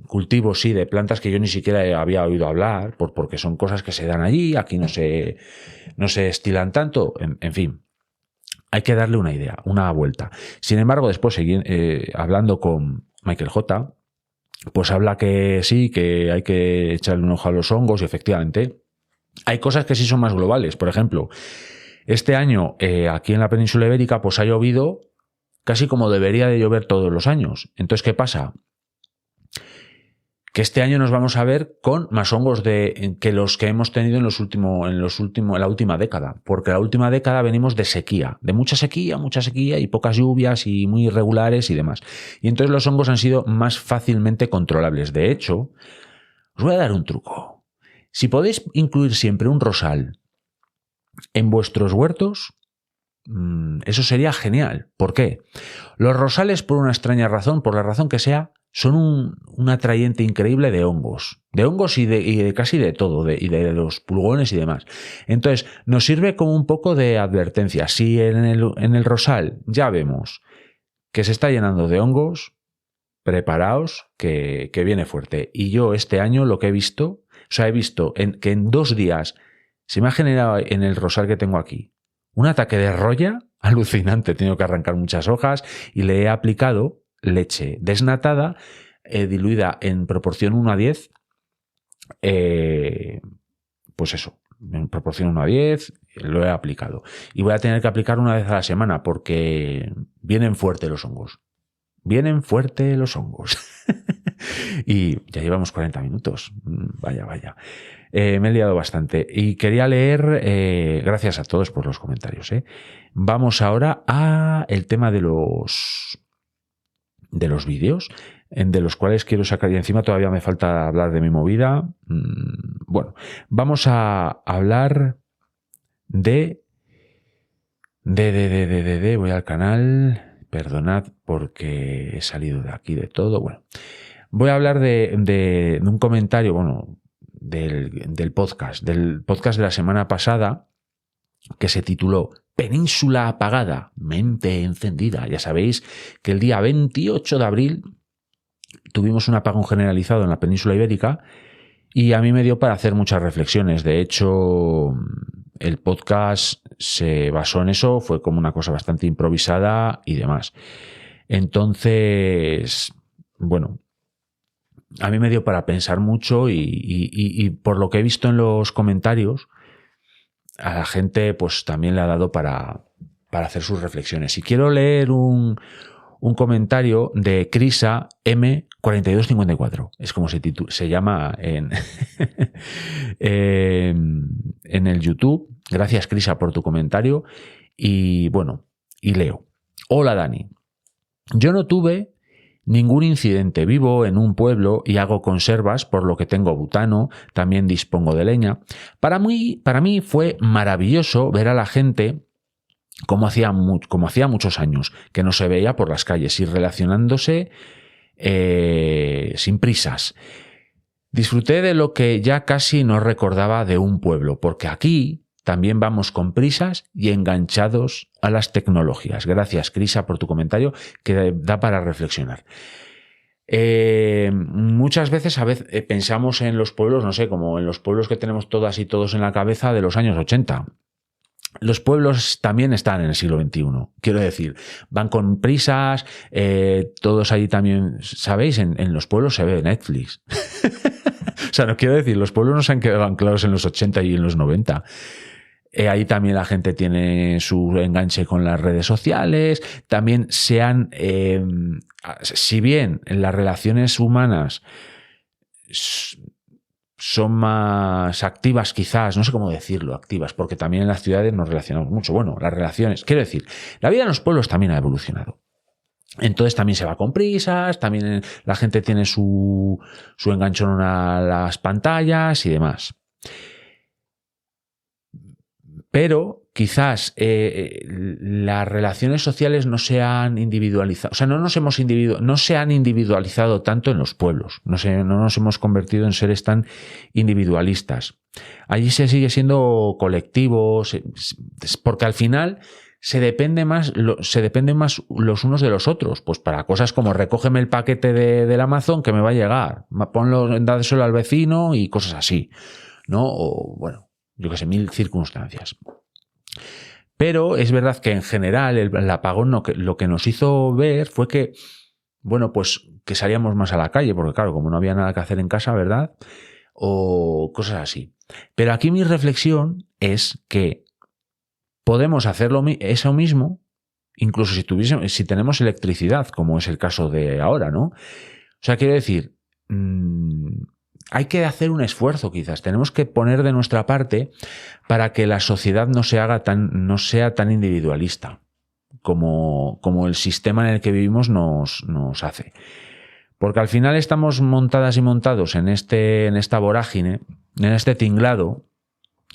cultivos, sí, de plantas que yo ni siquiera había oído hablar, porque son cosas que se dan allí, aquí no se estilan tanto, en fin. Hay que darle una idea, una vuelta. Sin embargo, después hablando con Michael J., pues habla que sí, que hay que echarle un ojo a los hongos y efectivamente hay cosas que sí son más globales. Por ejemplo, este año, aquí en la península ibérica, pues ha llovido casi como debería de llover todos los años. Entonces, ¿qué pasa? Que este año nos vamos a ver con más hongos que los que hemos tenido en la última década. Porque la última década venimos de sequía, de mucha sequía y pocas lluvias y muy irregulares y demás. Y entonces los hongos han sido más fácilmente controlables. De hecho, os voy a dar un truco. Si podéis incluir siempre un rosal en vuestros huertos, eso sería genial. ¿Por qué? Los rosales, por una extraña razón, por la razón que sea, son un atrayente increíble de hongos y de casi de todo, y de los pulgones y demás. Entonces, nos sirve como un poco de advertencia. Si en el rosal ya vemos que se está llenando de hongos, preparaos que viene fuerte. Y yo este año lo que he visto, he visto que en 2 días se me ha generado en el rosal que tengo aquí un ataque de roya alucinante. He tenido que arrancar muchas hojas y le he aplicado leche desnatada, diluida en proporción 1:10. Pues eso, en proporción 1:10 lo he aplicado. Y voy a tener que aplicar una vez a la semana porque vienen fuertes los hongos. Vienen fuertes los hongos. Y ya llevamos 40 minutos. Vaya. Me he liado bastante. Y quería leer, gracias a todos por los comentarios. Vamos ahora a el tema de los vídeos, de los cuales quiero sacar, y encima todavía me falta hablar de mi movida. Bueno, vamos a hablar de voy al canal. Perdonad porque he salido de aquí de todo. Bueno, voy a hablar de un comentario, bueno, del podcast de la semana pasada, que se tituló Península apagada, mente encendida. Ya sabéis que el día 28 de abril tuvimos un apagón generalizado en la península ibérica y a mí me dio para hacer muchas reflexiones. De hecho, el podcast se basó en eso, fue como una cosa bastante improvisada y demás. Entonces, bueno, a mí me dio para pensar mucho y por lo que he visto en los comentarios, a la gente pues también le ha dado para hacer sus reflexiones. Y quiero leer un comentario de Crisa M4254. Es como se llama en el YouTube. Gracias, Crisa, por tu comentario. Y bueno, y leo. Hola, Dani. Yo no tuve ningún incidente. Vivo en un pueblo y hago conservas, por lo que tengo butano, también dispongo de leña. Para mí fue maravilloso ver a la gente como hacía muchos años, que no se veía por las calles y relacionándose sin prisas. Disfruté de lo que ya casi no recordaba de un pueblo, porque aquí también vamos con prisas y enganchados a las tecnologías. Gracias, Crisa, por tu comentario, que da para reflexionar. Muchas veces pensamos en los pueblos, no sé, como en los pueblos que tenemos todas y todos en la cabeza de los años 80. Los pueblos también están en el siglo XXI. Quiero decir, van con prisas, todos allí también, ¿sabéis? En los pueblos se ve Netflix. O sea, no quiero decir, los pueblos no se han quedado anclados en los 80 y en los 90. Ahí también la gente tiene su enganche con las redes sociales. También si bien las relaciones humanas son más activas quizás, no sé cómo decirlo, activas, porque también en las ciudades nos relacionamos mucho. Bueno, las relaciones, quiero decir, la vida en los pueblos también ha evolucionado. Entonces también se va con prisas, también la gente tiene su enganchón a las pantallas y demás. Pero quizás las relaciones sociales no se han individualizado, o sea, no se han individualizado tanto en los pueblos, no nos hemos convertido en seres tan individualistas. Allí se sigue siendo colectivo, porque al final se dependen más los unos de los otros, pues para cosas como recógeme el paquete del Amazon que me va a llegar, dáselo al vecino y cosas así, ¿no? O bueno, yo qué sé, mil circunstancias. Pero es verdad que en general el apagón lo que nos hizo ver fue que, bueno, pues que salíamos más a la calle, porque claro, como no había nada que hacer en casa, ¿verdad? O cosas así. Pero aquí mi reflexión es que podemos hacer eso mismo, incluso si tenemos electricidad, como es el caso de ahora, ¿no? O sea, quiero decir, hay que hacer un esfuerzo quizás, tenemos que poner de nuestra parte para que la sociedad no sea tan individualista como el sistema en el que vivimos nos hace. Porque al final estamos montadas y montados en esta vorágine, en este tinglado,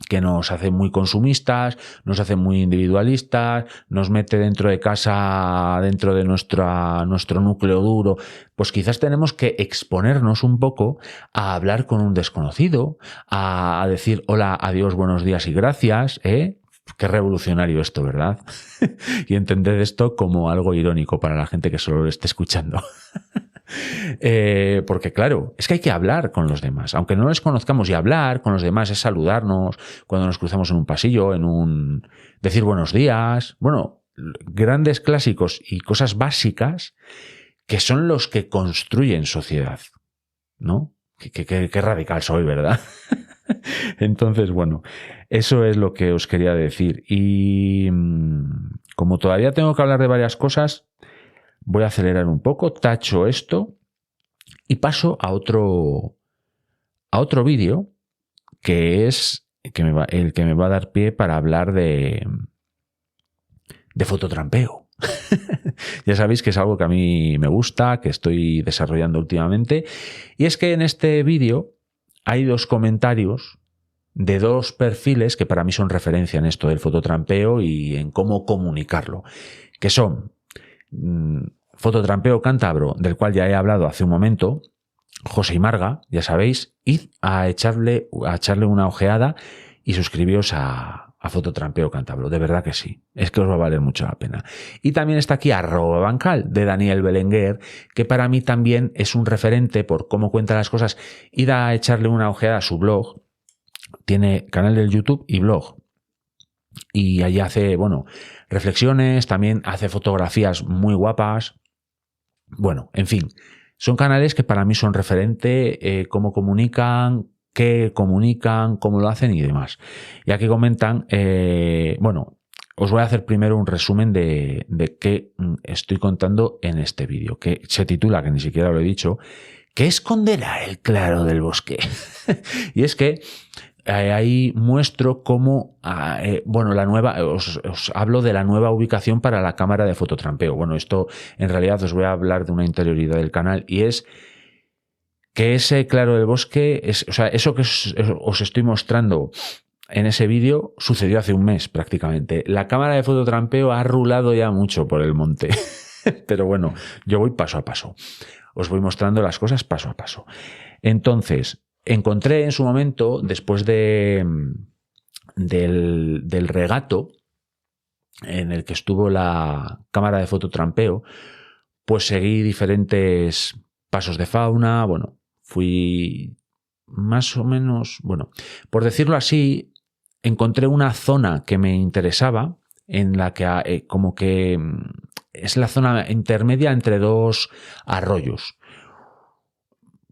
que nos hace muy consumistas, nos hace muy individualistas, nos mete dentro de casa, dentro de nuestro núcleo duro. Pues quizás tenemos que exponernos un poco a hablar con un desconocido, a decir hola, adiós, buenos días y gracias, ¿eh? Qué revolucionario esto, ¿verdad? Y entender esto como algo irónico para la gente que solo lo esté escuchando. Porque claro, es que hay que hablar con los demás, aunque no les conozcamos, y hablar con los demás es saludarnos cuando nos cruzamos en un pasillo, decir buenos días, bueno, grandes clásicos y cosas básicas que son los que construyen sociedad, ¿no? Qué radical soy, ¿verdad? Entonces, bueno, eso es lo que os quería decir. Y como todavía tengo que hablar de varias cosas, voy a acelerar un poco, tacho esto y paso a otro vídeo que es el que me va a dar pie para hablar de fototrampeo. Ya sabéis que es algo que a mí me gusta, que estoy desarrollando últimamente. Y es que en este vídeo hay dos comentarios de dos perfiles que para mí son referencia en esto del fototrampeo y en cómo comunicarlo, que son Fototrampeo Cántabro, del cual ya he hablado hace un momento, José y Marga, ya sabéis, id a echarle una ojeada y suscribíos a Fototrampeo Cántabro, de verdad que sí, es que os va a valer mucho la pena. Y también está aquí @bancal de Daniel Belenguer, que para mí también es un referente por cómo cuenta las cosas. Id a echarle una ojeada a su blog, tiene canal de YouTube y blog, y allí hace, bueno, reflexiones, también hace fotografías muy guapas, bueno, en fin, son canales que para mí son referente, cómo comunican, qué comunican, cómo lo hacen y demás. Y aquí comentan, bueno, os voy a hacer primero un resumen de qué estoy contando en este vídeo, que se titula, que ni siquiera lo he dicho, ¿qué esconderá el claro del bosque? Y es que ahí muestro cómo, bueno, la nueva, os hablo de la nueva ubicación para la cámara de fototrampeo. Bueno, esto en realidad os voy a hablar de una interioridad del canal, y es que ese claro del bosque, o sea, eso que os estoy mostrando en ese vídeo sucedió hace un mes prácticamente. La cámara de fototrampeo ha rulado ya mucho por el monte, pero bueno, yo voy paso a paso. Os voy mostrando las cosas paso a paso. Entonces, encontré en su momento, después del regato en el que estuvo la cámara de fototrampeo, pues seguí diferentes pasos de fauna, bueno, fui más o menos, bueno, por decirlo así, encontré una zona que me interesaba, en la que como que es la zona intermedia entre dos arroyos,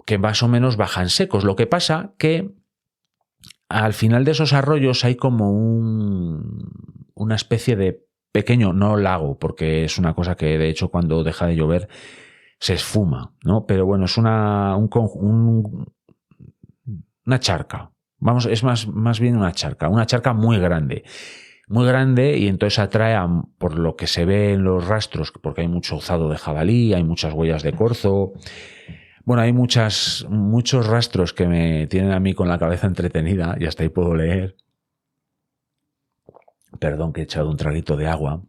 que más o menos bajan secos. Lo que pasa que al final de esos arroyos hay como una especie de pequeño, no lago, porque es una cosa que de hecho cuando deja de llover se esfuma, ¿no? Pero bueno, es una charca. Vamos, es más bien una charca muy grande, y entonces atrae, por lo que se ve en los rastros, porque hay mucho ozado de jabalí, hay muchas huellas de corzo. Bueno, hay muchos rastros que me tienen a mí con la cabeza entretenida, y hasta ahí puedo leer. Perdón, que he echado un traguito de agua.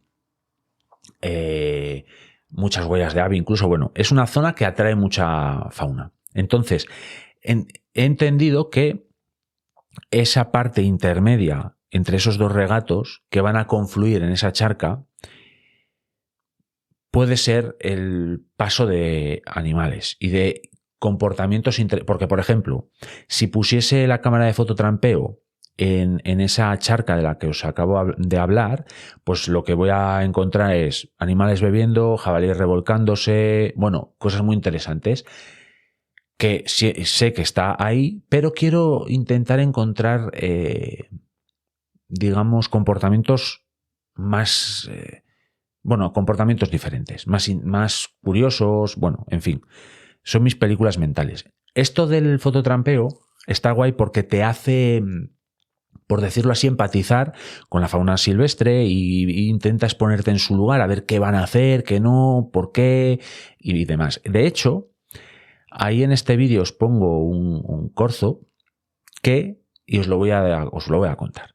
Muchas huellas de ave, incluso, bueno, es una zona que atrae mucha fauna. Entonces, he entendido que esa parte intermedia entre esos dos regatos que van a confluir en esa charca puede ser el paso de animales y de comportamientos, porque por ejemplo, si pusiese la cámara de fototrampeo en esa charca de la que os acabo de hablar, pues lo que voy a encontrar es animales bebiendo, jabalíes revolcándose, bueno, cosas muy interesantes que sé que está ahí, pero quiero intentar encontrar, digamos, comportamientos más, bueno, comportamientos diferentes, más curiosos, bueno, en fin, son mis películas mentales. Esto del fototrampeo está guay porque te hace, por decirlo así, empatizar con la fauna silvestre y intentas ponerte en su lugar, a ver qué van a hacer, qué no, por qué y demás. De hecho, ahí en este vídeo os pongo un corzo y os lo voy a contar.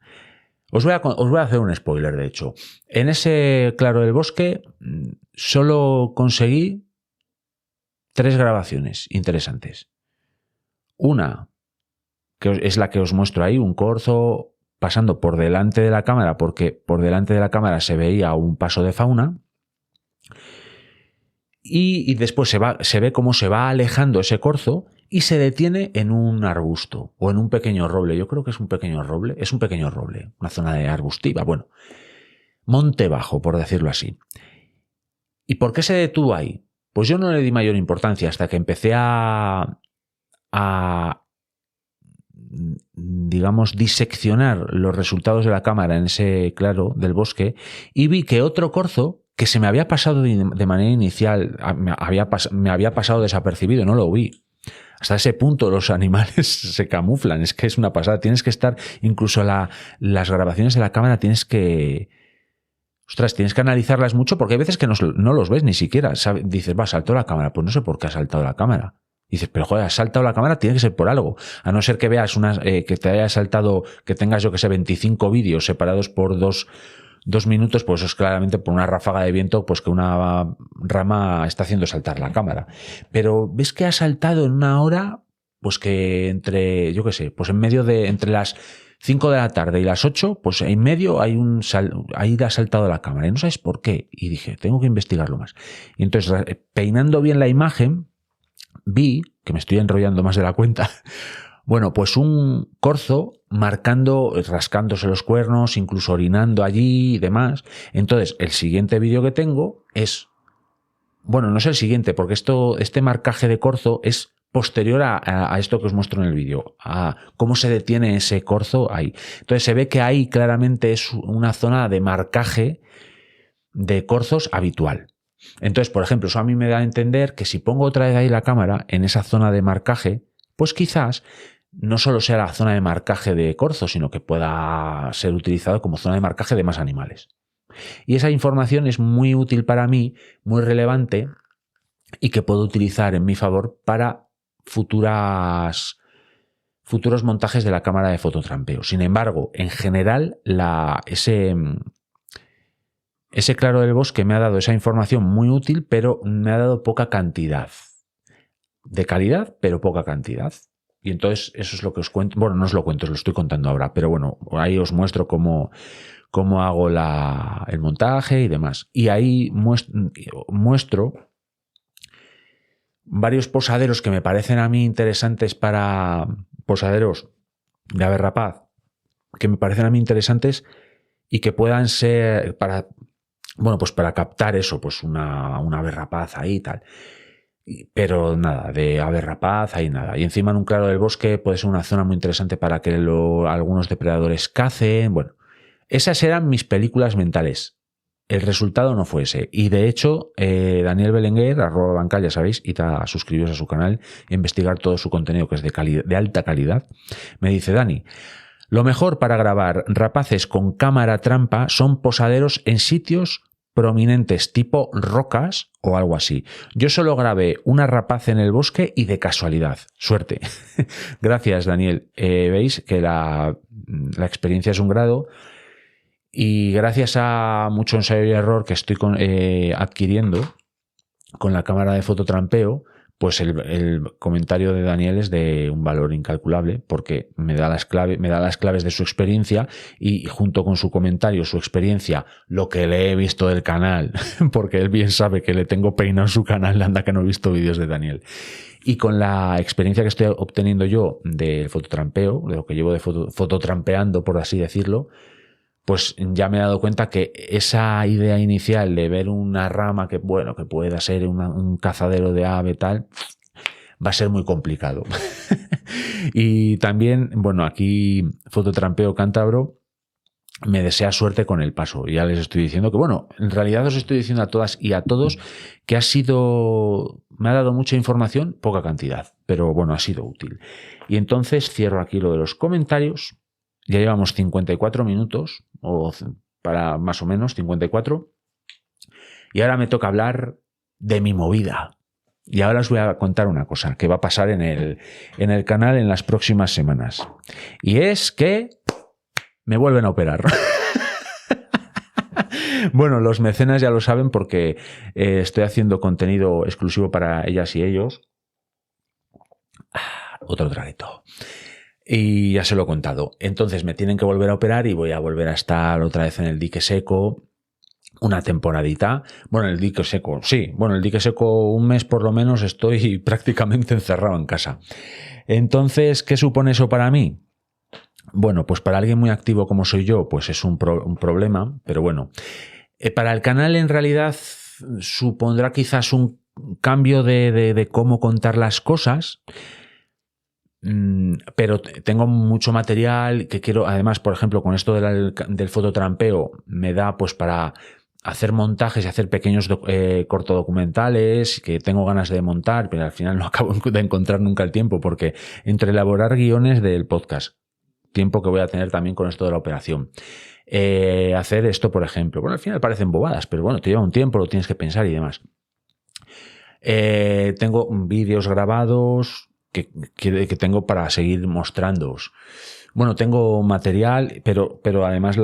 Os voy a hacer un spoiler, de hecho. En ese claro del bosque solo conseguí 3 grabaciones interesantes. Una, que es la que os muestro ahí, un corzo pasando por delante de la cámara, porque por delante de la cámara se veía un paso de fauna. Y después se ve cómo se va alejando ese corzo y se detiene en un arbusto o en un pequeño roble. Yo creo que es un pequeño roble. Es un pequeño roble, una zona de arbustiva. Bueno, monte bajo, por decirlo así. ¿Y por qué se detuvo ahí? Pues yo no le di mayor importancia hasta que empecé a digamos, diseccionar los resultados de la cámara en ese claro del bosque y vi que otro corzo que se me había pasado de manera inicial, me había pasado desapercibido, no lo vi. Hasta ese punto los animales se camuflan, es que es una pasada. Tienes que estar, incluso las grabaciones de la cámara tienes que analizarlas mucho porque hay veces que no los ves ni siquiera. Dices, saltó la cámara, pues no sé por qué ha saltado la cámara. Dices, pero joder, has saltado la cámara, tiene que ser por algo. A no ser que veas que te haya saltado, que tengas, yo que sé, 25 vídeos separados por dos 2 minutos, pues eso es claramente por una ráfaga de viento, pues que una rama está haciendo saltar la cámara. Pero ves que ha saltado en 1 hora, pues que entre, yo qué sé, pues en medio de, entre las 5 de la tarde y las 8, pues en medio hay ahí ha saltado la cámara y no sabes por qué. Y dije, tengo que investigarlo más. Y entonces, peinando bien la imagen, vi, que me estoy enrollando más de la cuenta, bueno, pues un corzo marcando, rascándose los cuernos, incluso orinando allí y demás. Entonces, el siguiente vídeo que tengo es, bueno, no es el siguiente, porque este marcaje de corzo es posterior a esto que os muestro en el vídeo, a cómo se detiene ese corzo ahí. Entonces se ve que ahí claramente es una zona de marcaje de corzos habitual. Entonces, por ejemplo, eso a mí me da a entender que si pongo otra vez ahí la cámara en esa zona de marcaje, pues quizás no solo sea la zona de marcaje de corzo, sino que pueda ser utilizado como zona de marcaje de más animales. Y esa información es muy útil para mí, muy relevante y que puedo utilizar en mi favor para futuros montajes de la cámara de fototrampeo. Sin embargo, en general, ese claro del bosque me ha dado esa información muy útil, pero me ha dado poca cantidad. De calidad, pero poca cantidad. Y entonces eso es lo que os cuento. Bueno, no os lo cuento, os lo estoy contando ahora, pero bueno, ahí os muestro cómo hago el montaje y demás. Y ahí muestro varios posaderos que me parecen a mí interesantes para posaderos de ave rapaz, que me parecen a mí interesantes y que puedan ser para, bueno, pues para captar eso, pues una ave rapaz ahí y tal. Pero nada, de ave rapaz ahí nada. Y encima en un claro del bosque puede ser una zona muy interesante para que algunos depredadores cacen. Bueno, esas eran mis películas mentales. El resultado no fue ese. Y de hecho, Daniel Belenguer, @Bancal, ya sabéis, id a suscribiros a su canal e investigar todo su contenido, que es de alta calidad. Me dice, Dani, lo mejor para grabar rapaces con cámara trampa son posaderos en sitios prominentes tipo rocas o algo así. Yo solo grabé una rapaz en el bosque y de casualidad. Suerte. Gracias, Daniel. Veis que la experiencia es un grado. Y gracias a mucho ensayo y error que estoy adquiriendo con la cámara de fototrampeo, pues el comentario de Daniel es de un valor incalculable, porque me da las claves de su experiencia y junto con su comentario, su experiencia, lo que le he visto del canal, porque él bien sabe que le tengo peinado en su canal, anda que no he visto vídeos de Daniel. Y con la experiencia que estoy obteniendo yo de fototrampeo, de lo que llevo de fototrampeando, por así decirlo, pues ya me he dado cuenta que esa idea inicial de ver una rama que, bueno, que pueda ser un cazadero de ave tal, va a ser muy complicado. Y también, bueno, aquí Fototrampeo Cántabro me desea suerte con el paso. Ya les estoy diciendo que, bueno, en realidad os estoy diciendo a todas y a todos que me ha dado mucha información, poca cantidad, pero bueno, ha sido útil. Y entonces cierro aquí lo de los comentarios. Ya llevamos 54 minutos, o para más o menos 54, y ahora me toca hablar de mi movida. Y ahora os voy a contar una cosa que va a pasar en el canal en las próximas semanas. Y es que me vuelven a operar. Bueno, los mecenas ya lo saben porque estoy haciendo contenido exclusivo para ellas y ellos. Otro traguito. Y ya se lo he contado. Entonces me tienen que volver a operar y voy a volver a estar otra vez en el dique seco una temporadita. Bueno, el dique seco, sí. Bueno, el dique seco un mes por lo menos estoy prácticamente encerrado en casa. Entonces, ¿qué supone eso para mí? Bueno, pues para alguien muy activo como soy yo, pues es un problema. Pero bueno, para el canal en realidad supondrá quizás un cambio de cómo contar las cosas. Pero tengo mucho material que quiero, además, por ejemplo, con esto del fototrampeo me da pues para hacer montajes y hacer pequeños cortodocumentales que tengo ganas de montar, pero al final no acabo de encontrar nunca el tiempo, porque entre elaborar guiones del podcast, tiempo que voy a tener también con esto de la operación, hacer esto, por ejemplo, bueno, al final parecen bobadas, pero bueno, te lleva un tiempo, lo tienes que pensar y demás. Tengo vídeos grabados que tengo para seguir mostrándoos. Bueno, tengo material, pero además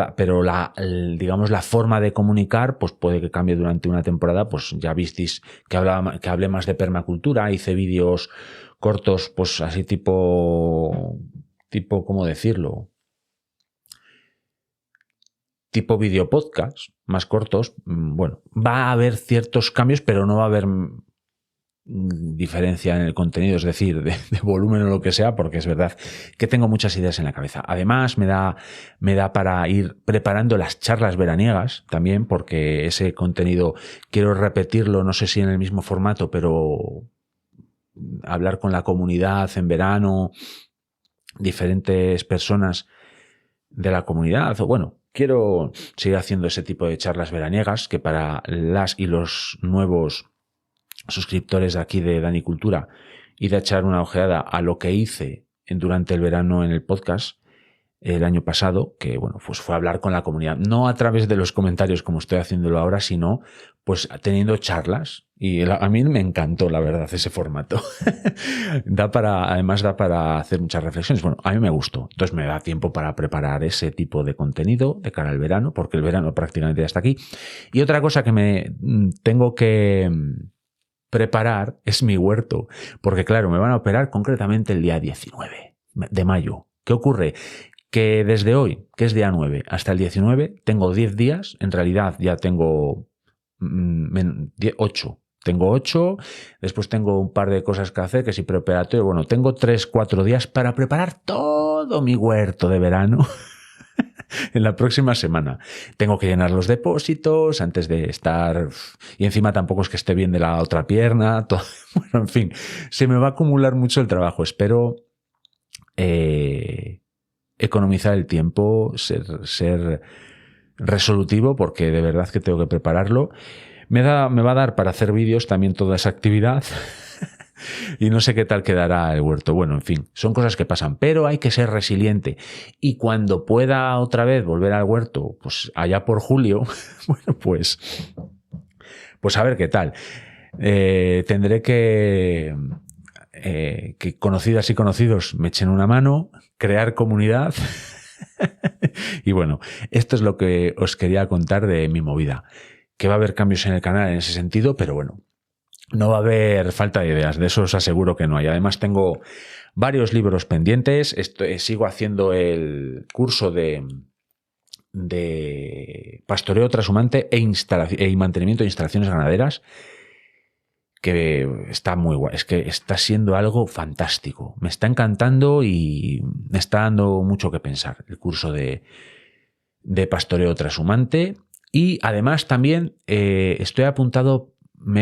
digamos la forma de comunicar pues puede que cambie durante una temporada. Pues ya visteis que hablé más de permacultura, hice vídeos cortos, pues así tipo, ¿cómo decirlo? Tipo video podcast, más cortos. Bueno, va a haber ciertos cambios, pero no va a haber diferencia en el contenido, es decir, de volumen o lo que sea, porque es verdad que tengo muchas ideas en la cabeza. Además, me da para ir preparando las charlas veraniegas también, porque ese contenido quiero repetirlo, no sé si en el mismo formato, pero hablar con la comunidad en verano, diferentes personas de la comunidad, o bueno, quiero seguir haciendo ese tipo de charlas veraniegas que para las y los nuevos suscriptores de aquí de Dani Cultura y de echar una ojeada a lo que hice durante el verano en el podcast el año pasado, que bueno, pues fue hablar con la comunidad, no a través de los comentarios como estoy haciéndolo ahora, sino pues teniendo charlas, y a mí me encantó la verdad ese formato. Además da para hacer muchas reflexiones. Bueno, a mí me gustó, entonces me da tiempo para preparar ese tipo de contenido de cara al verano, porque el verano prácticamente ya está aquí. Y otra cosa que me tengo que preparar es mi huerto, porque claro, me van a operar concretamente el día 19 de mayo. ¿Qué ocurre? Que desde hoy, que es día 9, hasta el 19, tengo 10 días, en realidad ya tengo 8. Tengo 8, después tengo un par de cosas que hacer, que si preoperatorio, bueno, tengo 3-4 días para preparar todo mi huerto de verano. En la próxima semana tengo que llenar los depósitos antes de estar, y encima tampoco es que esté bien de la otra pierna, todo. Bueno, en fin, se me va a acumular mucho el trabajo. Espero economizar el tiempo, ser resolutivo, porque de verdad que tengo que prepararlo. Me va a dar para hacer vídeos también toda esa actividad. Y no sé qué tal quedará el huerto. Bueno, en fin, son cosas que pasan, pero hay que ser resiliente. Y cuando pueda otra vez volver al huerto, pues allá por julio, bueno, pues a ver qué tal. Tendré que conocidas y conocidos me echen una mano, crear comunidad. Y bueno, esto es lo que os quería contar de mi movida. Que va a haber cambios en el canal en ese sentido, pero bueno, no va a haber falta de ideas, de eso os aseguro que no hay. Además tengo varios libros pendientes, sigo haciendo el curso de pastoreo trashumante y mantenimiento de instalaciones ganaderas, que está muy guay, es que está siendo algo fantástico, me está encantando y me está dando mucho que pensar el curso de pastoreo trashumante. Y además también me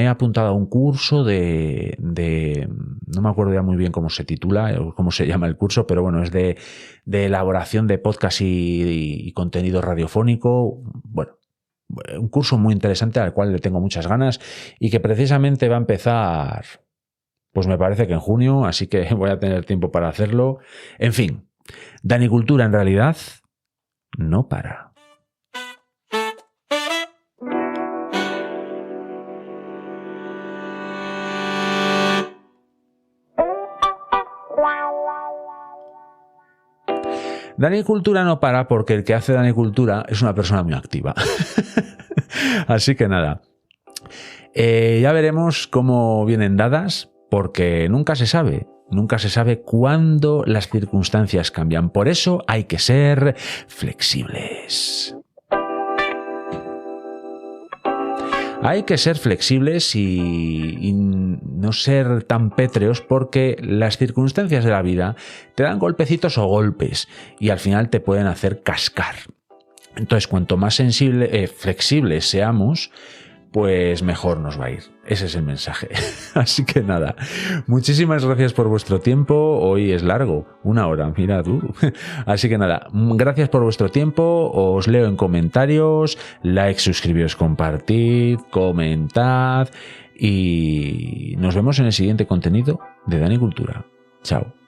he apuntado a un curso de no me acuerdo ya muy bien cómo se titula o cómo se llama el curso, pero bueno, es de elaboración de podcast y contenido radiofónico. Bueno, un curso muy interesante al cual le tengo muchas ganas y que precisamente va a empezar, pues me parece que en junio, así que voy a tener tiempo para hacerlo. En fin, Dani Cultura en realidad no para. Dani Cultura no para porque el que hace Dani Cultura es una persona muy activa. Así que nada, ya veremos cómo vienen dadas, porque nunca se sabe cuándo las circunstancias cambian. Por eso hay que ser flexibles. Hay que ser flexibles y no ser tan pétreos, porque las circunstancias de la vida te dan golpecitos o golpes y al final te pueden hacer cascar. Entonces, cuanto más flexibles seamos, pues mejor nos va a ir. Ese es el mensaje. Así que nada, muchísimas gracias por vuestro tiempo. Hoy es largo, 1 hora, mira tú. Así que nada, gracias por vuestro tiempo. Os leo en comentarios, like, suscribíos, compartid, comentad y nos vemos en el siguiente contenido de Dani Cultura. Chao.